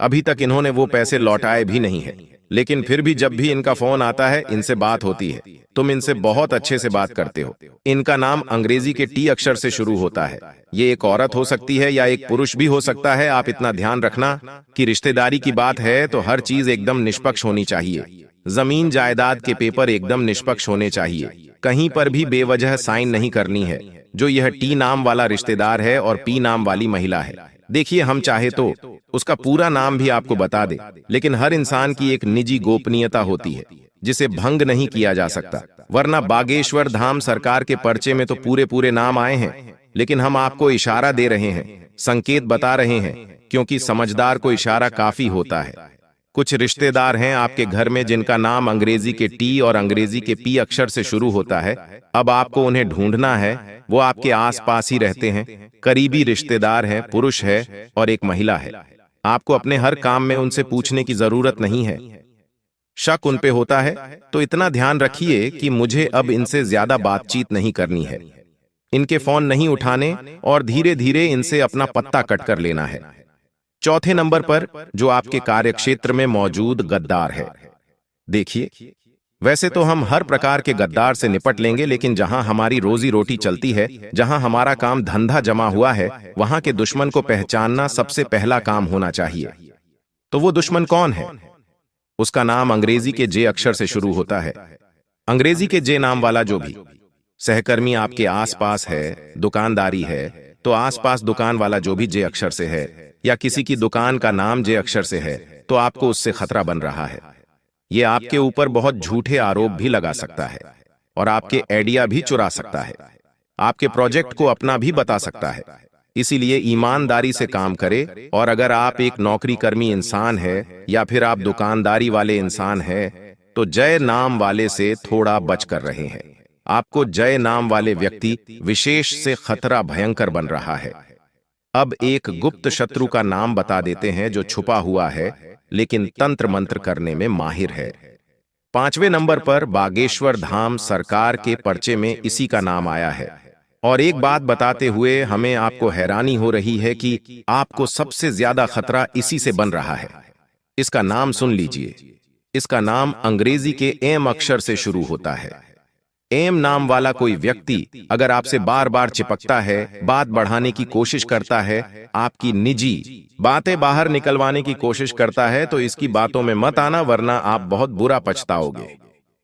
अभी तक इन्होंने वो पैसे लौटाए भी नहीं है, लेकिन फिर भी जब भी इनका फोन आता है, इनसे बात होती है। तुम इनसे बहुत अच्छे से बात करते हो। इनका नाम अंग्रेजी के टी अक्षर से शुरू होता है। ये एक औरत हो सकती है या एक पुरुष भी हो सकता है। आप इतना ध्यान रखना कि रिश्तेदारी की बात है तो हर चीज एकदम निष्पक्ष होनी चाहिए। जमीन जायदाद के पेपर एकदम निष्पक्ष होने चाहिए। कहीं पर भी बेवजह साइन नहीं करनी है। जो यह टी नाम वाला रिश्तेदार है और पी नाम वाली महिला है, देखिए हम चाहे तो उसका पूरा नाम भी आपको बता दे, लेकिन हर इंसान की एक निजी गोपनीयता होती है जिसे भंग नहीं किया जा सकता। वरना बागेश्वर धाम सरकार के पर्चे में तो पूरे नाम आए हैं, लेकिन हम आपको इशारा दे रहे हैं, संकेत बता रहे हैं, क्योंकि समझदार को इशारा काफी होता है। कुछ रिश्तेदार हैं आपके घर में जिनका नाम अंग्रेजी के टी और अंग्रेजी के पी अक्षर से शुरू होता है। अब आपको उन्हें ढूंढना है। वो आपके आसपास ही रहते हैं, करीबी रिश्तेदार हैं, पुरुष है और एक महिला है। आपको अपने हर काम में उनसे पूछने की जरूरत नहीं है। शक उन पे होता है तो इतना ध्यान रखिए कि मुझे अब इनसे ज्यादा बातचीत नहीं करनी है। इनके फोन नहीं उठाने और धीरे धीरे इनसे अपना पत्ता कट कर लेना है। चौथे नंबर पर जो आपके कार्यक्षेत्र में मौजूद गद्दार है। देखिए, वैसे तो हम हर प्रकार के गद्दार से निपट लेंगे, लेकिन जहां हमारी रोजी रोटी चलती है, जहां हमारा काम धंधा जमा हुआ है, वहां के दुश्मन को पहचानना सबसे पहला काम होना चाहिए। तो वो दुश्मन कौन है? उसका नाम अंग्रेजी के जे अक्षर से शुरू होता है। अंग्रेजी के जे नाम वाला जो भी सहकर्मी आपके आसपास है, दुकानदारी है, तो आसपास दुकान वाला जो भी जे अक्षर से है, या किसी की दुकान का नाम जे अक्षर से है, तो आपको उससे खतरा बन रहा है। ये आपके ऊपर बहुत झूठे आरोप भी लगा सकता है और आपके आइडिया भी चुरा सकता है, आपके प्रोजेक्ट को अपना भी बता सकता है। इसीलिए ईमानदारी से काम करे। और अगर आप एक नौकरी कर्मी इंसान है या फिर आप दुकानदारी वाले इंसान है, तो जय नाम वाले से थोड़ा बच कर रहे हैं। आपको जय नाम वाले व्यक्ति विशेष से खतरा भयंकर बन रहा है। अब एक गुप्त शत्रु का नाम बता देते हैं जो छुपा हुआ है, लेकिन तंत्र मंत्र करने में माहिर है। 5वें नंबर पर बागेश्वर धाम सरकार के पर्चे में इसी का नाम आया है। और एक बात बताते हुए हमें आपको हैरानी हो रही है कि आपको सबसे ज्यादा खतरा इसी से बन रहा है। इसका नाम सुन लीजिए। इसका नाम अंग्रेजी के एम अक्षर से शुरू होता है। एम नाम वाला कोई व्यक्ति अगर आपसे बार बार चिपकता है, बात बढ़ाने की कोशिश करता है, आपकी निजी बातें बाहर निकलवाने की कोशिश करता है, तो इसकी बातों में मत आना, वरना आप बहुत बुरा पछताओगे।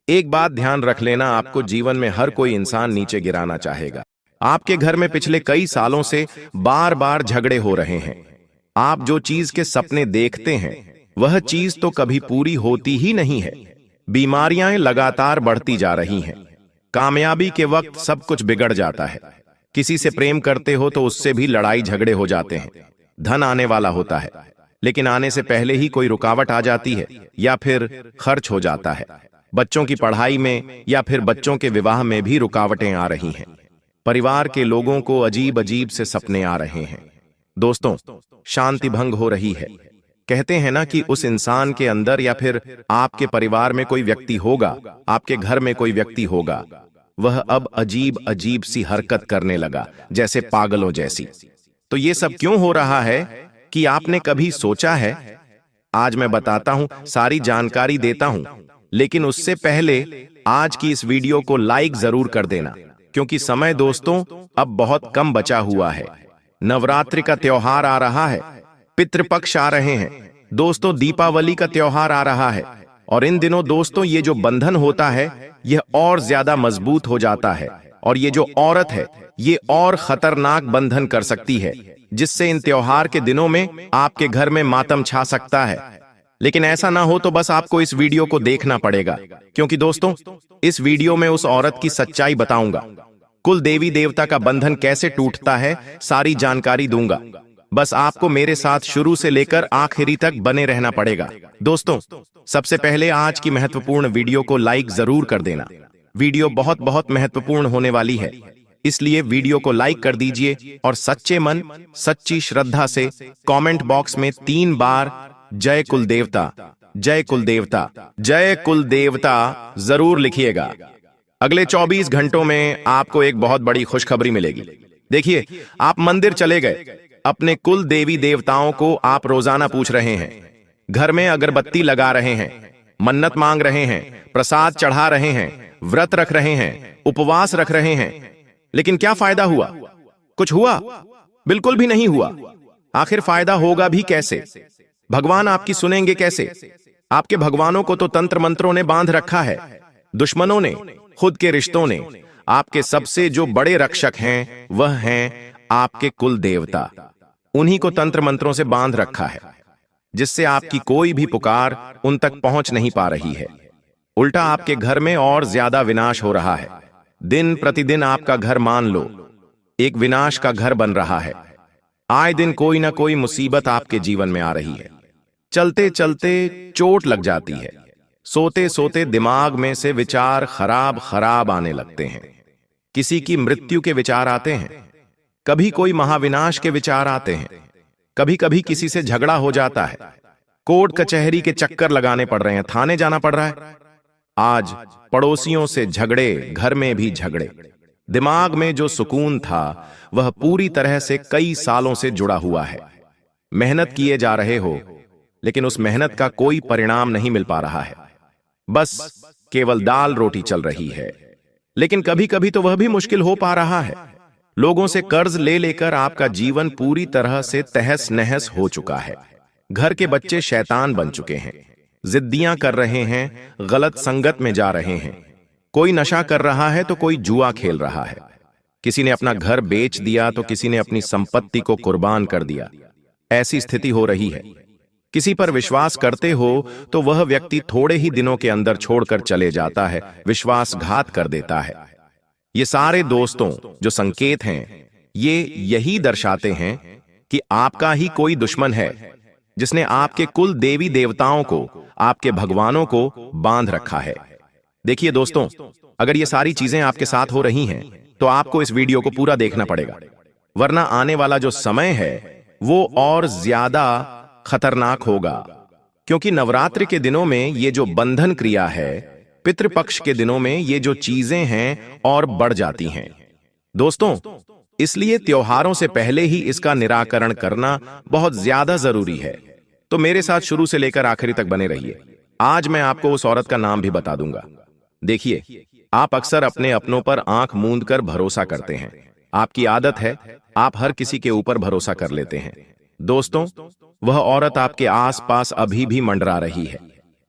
एक बात ध्यान रख लेना, आपको जीवन में हर कोई इंसान नीचे गिराना चाहेगा। आपके घर में पिछले कई सालों से बार बार झगड़े हो रहे हैं। आप जो चीज के सपने देखते हैं वह चीज तो कभी पूरी होती ही नहीं है। बीमारियां लगातार बढ़ती जा रही हैं। कामयाबी के वक्त सब कुछ बिगड़ जाता है। किसी से प्रेम करते हो तो उससे भी लड़ाई झगड़े हो जाते हैं। धन आने वाला होता है, लेकिन आने से पहले ही कोई रुकावट आ जाती है या फिर खर्च हो जाता है। बच्चों की पढ़ाई में या फिर बच्चों के विवाह में भी रुकावटें आ रही हैं। परिवार के लोगों को अजीब अजीब से सपने आ रहे हैं। दोस्तों, शांति भंग हो रही है। कहते हैं ना कि उस इंसान के अंदर या फिर आपके परिवार में कोई व्यक्ति होगा, आपके घर में कोई व्यक्ति होगा, वह अब अजीब अजीब सी हरकत करने लगा, जैसे पागलों जैसी। तो ये सब क्यों हो रहा है कि आपने कभी सोचा है? आज मैं बताता हूं, सारी जानकारी देता हूं, लेकिन उससे पहले आज की इस वीडियो को लाइक जरूर कर देना, क्योंकि समय दोस्तों अब बहुत कम बचा हुआ है। नवरात्रि का त्योहार आ रहा है, पितृपक्ष आ रहे हैं दोस्तों, दीपावली का त्योहार आ रहा है, और इन दिनों दोस्तों ये जो बंधन होता है यह और ज्यादा मजबूत हो जाता है, और ये जो औरत है ये और खतरनाक बंधन कर सकती है, जिससे इन त्योहार के दिनों में आपके घर में मातम छा सकता है। लेकिन ऐसा ना हो तो बस आपको इस वीडियो को देखना पड़ेगा, क्योंकि दोस्तों इस वीडियो में उस औरत की सच्चाई बताऊंगा। कुल देवी देवता का बंधन कैसे टूटता है, सारी जानकारी दूंगा। बस आपको मेरे साथ शुरू से लेकर आखिरी तक बने रहना पड़ेगा। दोस्तों, सबसे पहले आज की महत्वपूर्ण वीडियो को लाइक जरूर कर देना। वीडियो बहुत बहुत महत्वपूर्ण होने वाली है, इसलिए वीडियो को लाइक कर दीजिए और सच्चे मन सच्ची श्रद्धा से कमेंट बॉक्स में 3 बार जय कुल देवता, जय कुल देवता, जय कुल देवता जरूर लिखिएगा। अगले 24 घंटों में आपको एक बहुत बड़ी खुशखबरी मिलेगी। देखिए, आप मंदिर चले गए, अपने कुल देवी देवताओं को आप रोजाना पूछ रहे हैं, घर में अगरबत्ती लगा रहे हैं, मन्नत मांग रहे हैं, प्रसाद चढ़ा रहे हैं, व्रत रख रहे हैं, उपवास रख रहे हैं, लेकिन क्या फायदा हुआ? कुछ हुआ? बिल्कुल भी नहीं हुआ। आखिर फायदा होगा भी कैसे? भगवान आपकी सुनेंगे कैसे? आपके भगवानों को तो तंत्र मंत्रों ने बांध रखा है। दुश्मनों ने, खुद के रिश्तों ने, आपके सबसे जो बड़े रक्षक हैं वह हैं आपके कुल देवता। उन्हीं को तंत्र मंत्रों से बांध रखा है, जिससे आपकी कोई भी पुकार उन तक पहुंच नहीं पा रही है। उल्टा आपके घर में और ज्यादा विनाश हो रहा है। दिन प्रतिदिन आपका घर मान लो एक विनाश का घर बन रहा है। आए दिन कोई ना कोई मुसीबत आपके जीवन में आ रही है। चलते चलते चोट लग जाती है। सोते सोते दिमाग में से विचार खराब खराब आने लगते हैं। किसी की मृत्यु के विचार आते हैं, कभी कोई महाविनाश के विचार आते हैं, कभी कभी किसी से झगड़ा हो जाता है, कोर्ट कचहरी के चक्कर लगाने पड़ रहे हैं, थाने जाना पड़ रहा है। आज पड़ोसियों से झगड़े, घर में भी झगड़े। दिमाग में जो सुकून था वह पूरी तरह से कई सालों से जुड़ा हुआ है। मेहनत किए जा रहे हो, लेकिन उस मेहनत का कोई परिणाम नहीं मिल पा रहा है। बस केवल दाल रोटी चल रही है। लेकिन कभी कभी तो वह भी मुश्किल हो पा रहा है। लोगों से कर्ज ले लेकर आपका जीवन पूरी तरह से तहस नहस हो चुका है। घर के बच्चे शैतान बन चुके हैं, जिद्दियां कर रहे हैं, गलत संगत में जा रहे हैं। कोई नशा कर रहा है तो कोई जुआ खेल रहा है। किसी ने अपना घर बेच दिया तो किसी ने अपनी संपत्ति को कुर्बान कर दिया। ऐसी स्थिति हो रही है। किसी पर विश्वास करते हो तो वह व्यक्ति थोड़े ही दिनों के अंदर छोड़कर चले जाता है, विश्वासघात कर देता है। ये सारे दोस्तों जो संकेत हैं, ये यही दर्शाते हैं कि आपका ही कोई दुश्मन है, जिसने आपके कुल देवी देवताओं को, आपके भगवानों को बांध रखा है। देखिए दोस्तों, अगर ये सारी चीजें आपके साथ हो रही हैं, तो आपको इस वीडियो को पूरा देखना पड़ेगा, वरना आने वाला जो समय है वो और ज्यादा खतरनाक होगा। क्योंकि नवरात्रि के दिनों में ये जो बंधन क्रिया है, पितृपक्ष के दिनों में ये जो चीजें हैं और बढ़ जाती हैं दोस्तों। इसलिए त्योहारों से पहले ही इसका निराकरण करना बहुत ज्यादा जरूरी है। तो मेरे साथ शुरू से लेकर आखिरी तक बने रहिए। आज मैं आपको उस औरत का नाम भी बता दूंगा। देखिए, आप अक्सर अपने अपनों पर आंख मूंद कर भरोसा करते हैं। आपकी आदत है, आप हर किसी के ऊपर भरोसा कर लेते हैं। दोस्तों, वह औरत आपके आसपास अभी भी मंडरा रही है।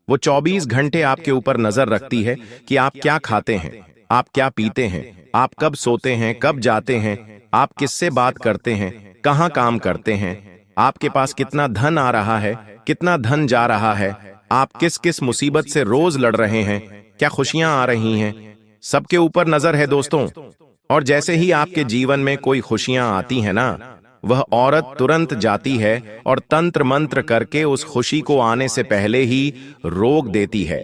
वो 24 घंटे आपके ऊपर नजर रखती है कि आप क्या खाते हैं, आप क्या पीते हैं, आप कब सोते हैं, कब जाते हैं, आप किससे बात करते हैं, कहाँ काम करते हैं, आपके पास कितना धन आ रहा है, कितना धन जा रहा है, आप किस किस मुसीबत से रोज लड़ रहे हैं, क्या खुशियां आ रही हैं। सबके ऊपर नजर है दोस्तों। और जैसे ही आपके जीवन में कोई खुशियां आती हैं ना, वह औरत तुरंत जाती है और तंत्र मंत्र करके उस खुशी को आने से पहले ही रोक देती है।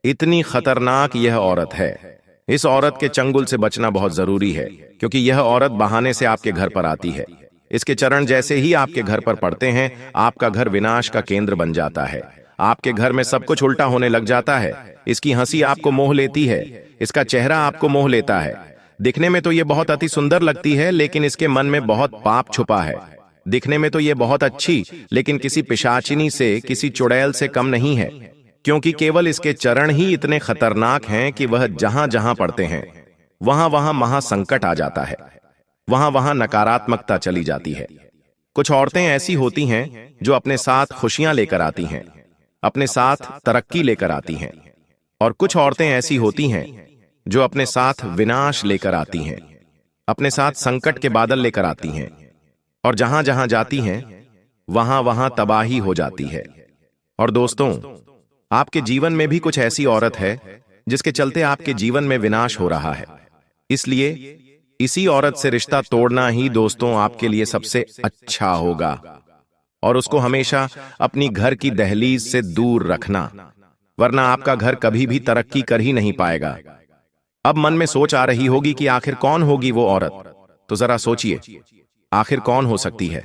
इतनी खतरनाक यह औरत है। इस औरत के चंगुल से बचना बहुत जरूरी है, क्योंकि यह औरत बहाने से आपके घर पर आती है। इसके चरण जैसे ही आपके घर पर पड़ते हैं, आपका घर विनाश का केंद्र बन जाता है। आपके घर में सब कुछ उल्टा होने लग जाता है। इसकी हंसी आपको मोह लेती है, इसका चेहरा आपको मोह लेता है। दिखने में तो ये बहुत अति सुंदर लगती है, लेकिन इसके मन में बहुत पाप छुपा है। दिखने में तो ये बहुत अच्छी, लेकिन किसी पिशाचिनी से, किसी चुड़ैल से कम नहीं है, क्योंकि केवल इसके चरण ही इतने खतरनाक हैं कि वह जहां जहां पड़ते हैं वहां वहां महासंकट आ जाता है, वहां वहां नकारात्मकता चली जाती है। कुछ औरतें ऐसी होती हैं जो अपने साथ खुशियां लेकर आती हैं, अपने साथ तरक्की लेकर आती हैं, और कुछ औरतें ऐसी होती हैं जो अपने साथ विनाश लेकर आती हैं, अपने साथ संकट के बादल लेकर आती हैं, और जहां जहां जाती हैं वहां वहां तबाही हो जाती है। और दोस्तों, आपके जीवन में भी कुछ ऐसी औरत है जिसके चलते आपके जीवन में विनाश हो रहा है। इसलिए इसी औरत से रिश्ता तोड़ना ही दोस्तों आपके लिए सबसे अच्छा होगा, और उसको हमेशा अपनी घर की दहलीज से दूर रखना, वरना आपका घर कभी भी तरक्की कर ही नहीं पाएगा। अब मन में सोच आ रही होगी कि आखिर कौन होगी वो औरत। तो जरा सोचिए, आखिर कौन हो सकती है।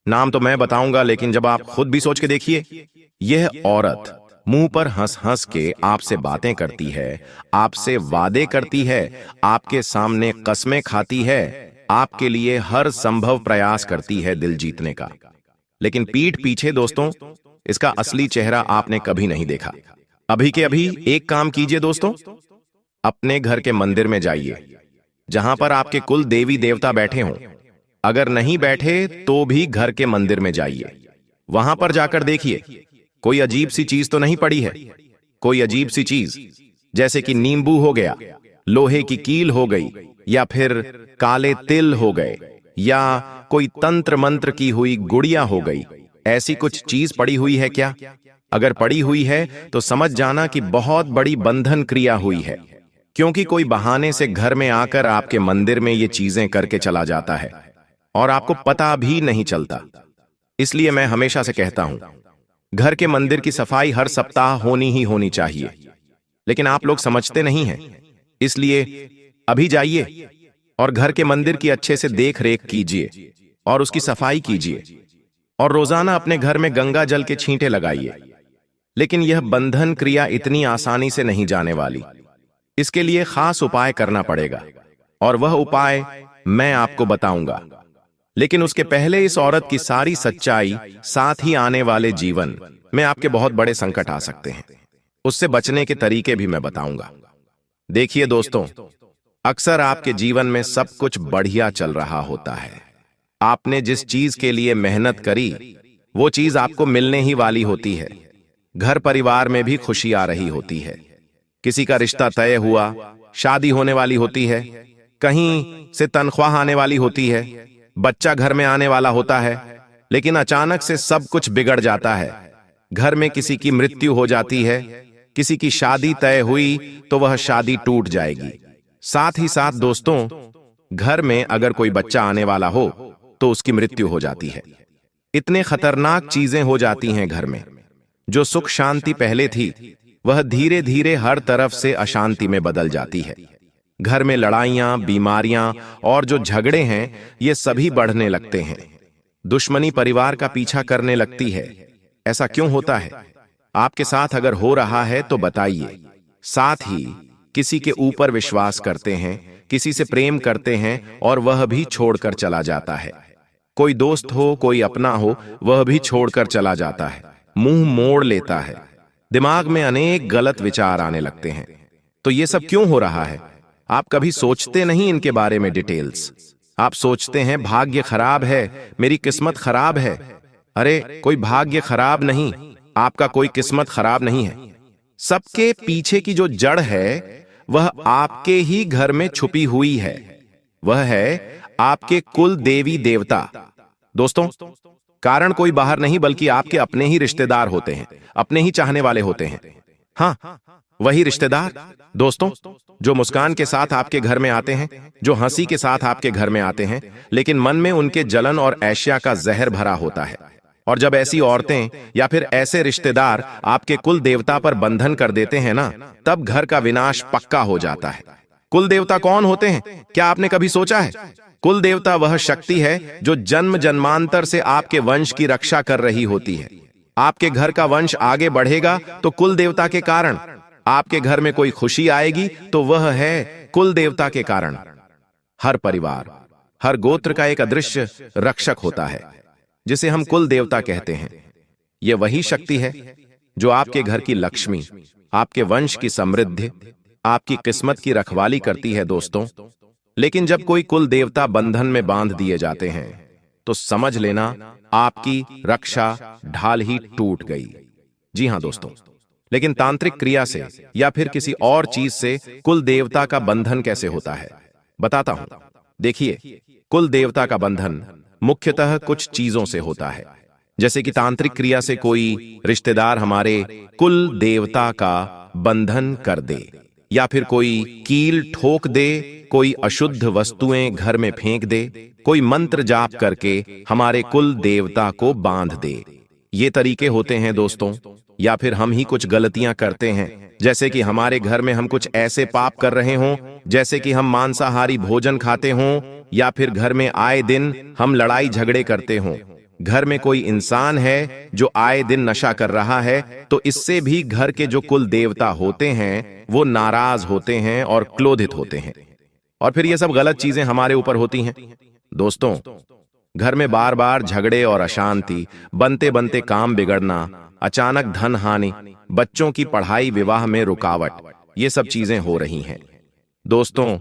नाम तो मैं बताऊंगा, लेकिन जब आप खुद भी सोच के देखिए। यह औरत मुंह पर हंस हंस के आपसे बातें करती है, आपसे वादे करती है, आपके सामने कस्में खाती है, आपके लिए हर संभव प्रयास करती है दिल जीतने का, लेकिन पीठ पीछे दोस्तों इसका असली चेहरा आपने कभी नहीं देखा। अभी के अभी एक काम कीजिए दोस्तों, अपने घर के मंदिर में जाइए, जहां पर आपके कुल देवी देवता बैठे हों। अगर नहीं बैठे तो भी घर के मंदिर में जाइए, वहां पर जाकर देखिए कोई अजीब सी चीज तो नहीं पड़ी है। कोई अजीब सी चीज, जैसे कि नींबू हो गया, लोहे की कील हो गई, या फिर काले तिल हो गए, या कोई तंत्र मंत्र की हुई गुड़िया हो गई। ऐसी कुछ चीज पड़ी हुई है क्या? अगर पड़ी हुई है तो समझ जाना कि बहुत बड़ी बंधन क्रिया हुई है, क्योंकि कोई बहाने से घर में आकर आपके मंदिर में ये चीजें करके चला जाता है और आपको पता भी नहीं चलता। इसलिए मैं हमेशा से कहता हूं, घर के मंदिर की सफाई हर सप्ताह होनी ही होनी चाहिए, लेकिन आप लोग समझते नहीं हैं। इसलिए अभी जाइए और घर के मंदिर की अच्छे से देख रेख कीजिए और उसकी सफाई कीजिए, और रोजाना अपने घर में गंगा जल के छींटे लगाइए। लेकिन यह बंधन क्रिया इतनी आसानी से नहीं जाने वाली। इसके लिए खास उपाय करना पड़ेगा, और वह उपाय मैं आपको बताऊंगा। लेकिन उसके पहले इस औरत की सारी सच्चाई, साथ ही आने वाले जीवन में आपके बहुत बड़े संकट आ सकते हैं, उससे बचने के तरीके भी मैं बताऊंगा। देखिए दोस्तों, अक्सर आपके जीवन में सब कुछ बढ़िया चल रहा होता है। आपने जिस चीज के लिए मेहनत करी वो चीज आपको मिलने ही वाली होती है। घर परिवार में भी खुशी आ रही होती है, किसी का रिश्ता तय हुआ, शादी होने वाली होती है, कहीं से तनख्वाह आने वाली होती है, बच्चा घर में आने वाला होता है। लेकिन अचानक से सब कुछ बिगड़ जाता है। घर में किसी की मृत्यु हो जाती है, किसी की शादी तय हुई तो वह शादी टूट जाएगी। साथ ही साथ दोस्तों, घर में अगर कोई बच्चा आने वाला हो तो उसकी मृत्यु हो जाती है। इतने खतरनाक चीजें हो जाती हैं घर में। जो सुख शांति पहले थी वह धीरे धीरे हर तरफ से अशांति में बदल जाती है। घर में लड़ाइयां, बीमारियां और जो झगड़े हैं ये सभी बढ़ने लगते हैं। दुश्मनी परिवार का पीछा करने लगती है। ऐसा क्यों होता है? आपके साथ अगर हो रहा है तो बताइए। साथ ही किसी के ऊपर विश्वास करते हैं, किसी से प्रेम करते हैं और वह भी छोड़कर चला जाता है। कोई दोस्त हो, कोई अपना हो, वह भी छोड़कर चला जाता है, मुंह मोड़ लेता है, दिमाग में अनेक गलत विचार आने लगते हैं। तो ये सब क्यों हो रहा है? आप कभी सोचते नहीं इनके बारे में डिटेल्स। आप सोचते हैं भाग्य खराब है, मेरी किस्मत खराब है। अरे कोई भाग्य खराब नहीं, आपका कोई किस्मत खराब नहीं है। सबके पीछे की जो जड़ है वह आपके ही घर में छुपी हुई है। वह है आपके कुल देवी देवता। दोस्तों, कारण कोई बाहर नहीं बल्कि आपके अपने ही रिश्तेदार होते हैं, अपने ही चाहने वाले होते हैं। हाँ, वही रिश्तेदार दोस्तों जो मुस्कान के साथ आपके घर में आते हैं, जो हंसी के साथ आपके घर में आते हैं, लेकिन मन में उनके जलन और ऐश्या का जहर भरा होता है। और जब ऐसी औरतें या फिर ऐसे रिश्तेदार आपके कुल देवता पर बंधन कर देते हैं ना, तब घर का विनाश पक्का हो जाता है। कुल देवता कौन होते हैं, क्या आपने कभी सोचा है? कुल देवता वह शक्ति है जो जन्म जन्मांतर से आपके वंश की रक्षा कर रही होती है। आपके घर का वंश आगे बढ़ेगा तो कुल देवता के कारण, आपके घर में कोई खुशी आएगी तो वह है कुल देवता के कारण। हर परिवार, हर गोत्र का एक अदृश्य रक्षक होता है जिसे हम कुल देवता कहते हैं। यह वही शक्ति है जो आपके घर की लक्ष्मी, आपके वंश की समृद्धि, आपकी किस्मत की रखवाली करती है दोस्तों। लेकिन जब कोई कुल देवता बंधन में बांध दिए जाते हैं तो समझ लेना आपकी रक्षा ढाल ही टूट गई। जी हां दोस्तों, लेकिन तांत्रिक क्रिया से या फिर किसी और चीज से कुल देवता का बंधन कैसे होता है, बताता हूं। देखिए, कुल देवता का बंधन मुख्यतः कुछ चीजों से होता है। जैसे कि तांत्रिक क्रिया से कोई रिश्तेदार हमारे कुल देवता का बंधन कर दे, या फिर कोई कील ठोक दे, कोई अशुद्ध वस्तुएं घर में फेंक दे, कोई मंत्र जाप करके हमारे कुल देवता को बांध दे। ये तरीके होते हैं दोस्तों। या फिर हम ही कुछ गलतियां करते हैं, जैसे कि हमारे घर में हम कुछ ऐसे पाप कर रहे हों, जैसे कि हम मांसाहारी भोजन खाते हों, या फिर घर में आए दिन हम लड़ाई झगड़े करते हों। घर में कोई इंसान है जो आए दिन नशा कर रहा है, तो इससे भी घर के जो कुल देवता होते हैं वो नाराज होते हैं और क्रोधित होते हैं। और फिर ये सब गलत चीजें हमारे ऊपर होती हैं। दोस्तों, घर में बार बार झगड़े और अशांति, बनते बनते काम बिगड़ना, अचानक धन हानि, बच्चों की पढ़ाई विवाह में रुकावट, ये सब चीजें हो रही हैं। दोस्तों,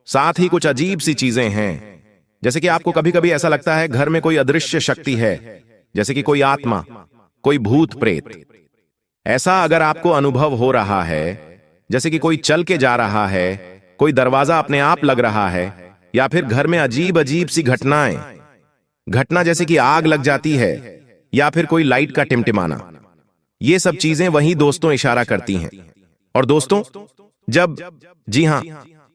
साथ ही कुछ अजीब सी चीजें हैं, जैसे कि आपको कभी कभी ऐसा लगता है घर में कोई अदृश्य शक्ति है, जैसे कि कोई आत्मा, कोई भूत प्रेत। ऐसा अगर आपको अनुभव हो रहा है, जैसे कि कोई चल के जा रहा है, कोई दरवाजा अपने आप लग रहा है, या फिर घर में अजीब अजीब सी घटना जैसे कि आग लग जाती है, या फिर कोई लाइट का टिमटिमाना, ये सब चीजें वही दोस्तों इशारा करती हैं। और दोस्तों, जी हां,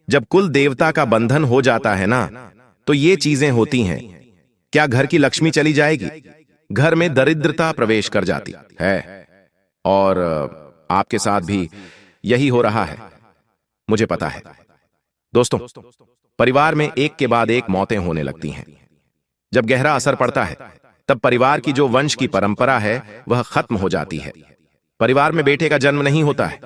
जब कुल देवता का बंधन हो जाता है ना, तो ये चीजें होती हैं। क्या घर की लक्ष्मी चली जाएगी? घर में दरिद्रता प्रवेश कर जाती है। और आपके साथ भी यही हो रहा है, मुझे पता है। दोस्तों, परिवार में एक के बाद एक मौतें होने लगती हैं। जब गहरा असर पड़ता है, तब परिवार की जो वंश की परंपरा है वह खत्म हो जाती है। परिवार में बेटे का जन्म नहीं होता है,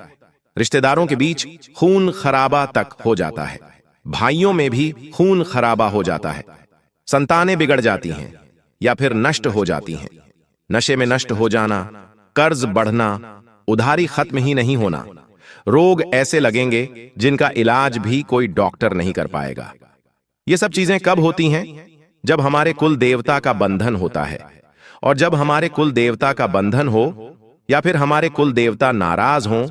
रिश्तेदारों के बीच खून खराबा तक हो जाता है, भाइयों में भी खून खराबा हो जाता है, संतानें बिगड़ जाती हैं या फिर नष्ट हो जाती हैं। नशे में नष्ट हो जाना, कर्ज बढ़ना, उधारी खत्म ही नहीं होना, रोग ऐसे लगेंगे जिनका इलाज भी कोई डॉक्टर नहीं कर पाएगा। ये सब चीजें कब होती हैं? जब हमारे कुल देवता का बंधन होता है। और जब हमारे कुल देवता का बंधन हो या फिर हमारे कुल देवता नाराज हों,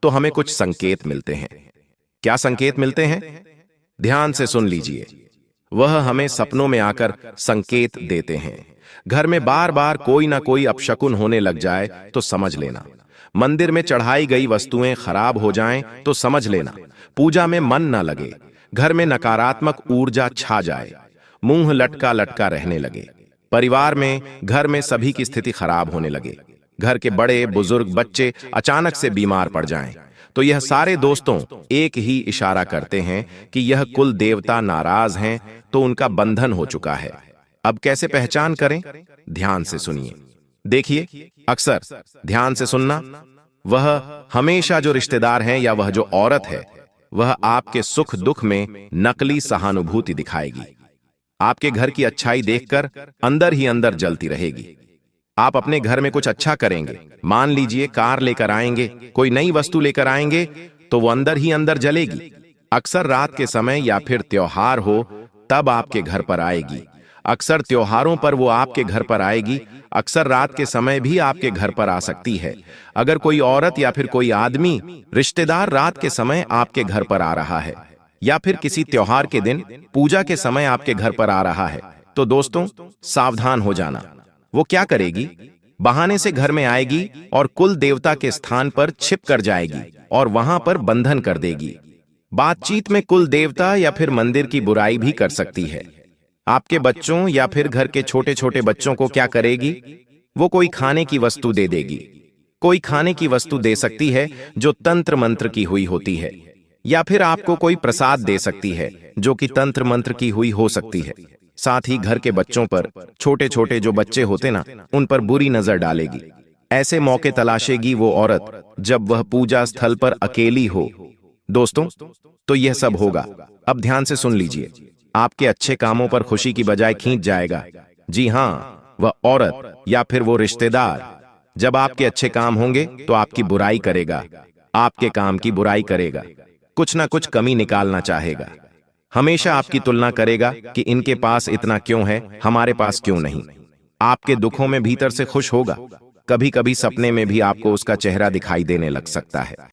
तो हमें कुछ संकेत मिलते हैं। क्या संकेत मिलते हैं? ध्यान से सुन लीजिए। वह हमें सपनों में आकर संकेत देते हैं। घर में बार बार कोई ना कोई अपशकुन होने लग जाए तो समझ लेना। मंदिर में चढ़ाई गई वस्तुएं खराब हो जाएं तो समझ लेना। पूजा में मन न लगे, घर में नकारात्मक ऊर्जा छा जाए, मुंह लटका लटका रहने लगे, परिवार में, घर में सभी की स्थिति खराब होने लगे, घर के बड़े बुजुर्ग बच्चे अचानक से बीमार पड़ जाएं, तो यह सारे दोस्तों एक ही इशारा करते हैं कि यह कुल देवता नाराज हैं, तो उनका बंधन हो चुका है। अब कैसे पहचान करें? ध्यान से सुनिए। देखिए, अक्सर ध्यान से सुनना, वह हमेशा जो रिश्तेदार हैं या वह जो औरत है, वह आपके सुख दुख में नकली सहानुभूति दिखाएगी। आपके घर की अच्छाई देखकर अंदर ही अंदर जलती रहेगी। आप अपने घर में कुछ अच्छा करेंगे, मान लीजिए कार लेकर आएंगे, कोई नई वस्तु लेकर आएंगे, तो वो अंदर ही अंदर जलेगी। अक्सर रात के समय या फिर त्योहार हो तब आपके घर पर आएगी। अक्सर त्योहारों पर वो आपके घर पर आएगी। अक्सर रात के समय भी आपके घर पर आ सकती है। अगर कोई औरत या फिर कोई आदमी रिश्तेदार रात के समय आपके घर पर आ रहा है या फिर किसी त्योहार के दिन पूजा के समय आपके घर पर आ रहा है, तो दोस्तों सावधान हो जाना। वो क्या करेगी? बहाने से घर में आएगी और कुल देवता के स्थान पर छिप कर जाएगी और वहां पर बंधन कर देगी। बातचीत में कुल देवता या फिर मंदिर की बुराई भी कर सकती है। आपके बच्चों या फिर घर के छोटे छोटे बच्चों को क्या करेगी? वो कोई खाने की वस्तु दे देगी। कोई खाने की वस्तु दे सकती है जो तंत्र मंत्र की हुई होती है, या फिर आपको कोई प्रसाद दे सकती है जो कि तंत्र मंत्र की हुई हो सकती है। साथ ही घर के बच्चों पर, छोटे छोटे जो बच्चे होते ना, उन पर बुरी नजर डालेगी। ऐसे मौके तलाशेगी वो औरत जब वह पूजा स्थल पर अकेली हो। दोस्तों, तो यह सब होगा। अब ध्यान से सुन लीजिए। आपके अच्छे कामों पर खुशी की बजाय खींच जाएगा। जी हाँ, वह औरत या फिर वो रिश्तेदार जब आपके अच्छे काम होंगे तो आपकी बुराई करेगा, आपके काम की बुराई करेगा, कुछ ना कुछ कमी निकालना चाहेगा। हमेशा आपकी तुलना करेगा कि इनके पास इतना क्यों है, हमारे पास क्यों नहीं। आपके दुखों में भीतर से खुश होगा। कभी कभी सपने में भी आपको उसका चेहरा दिखाई देने लग सकता है।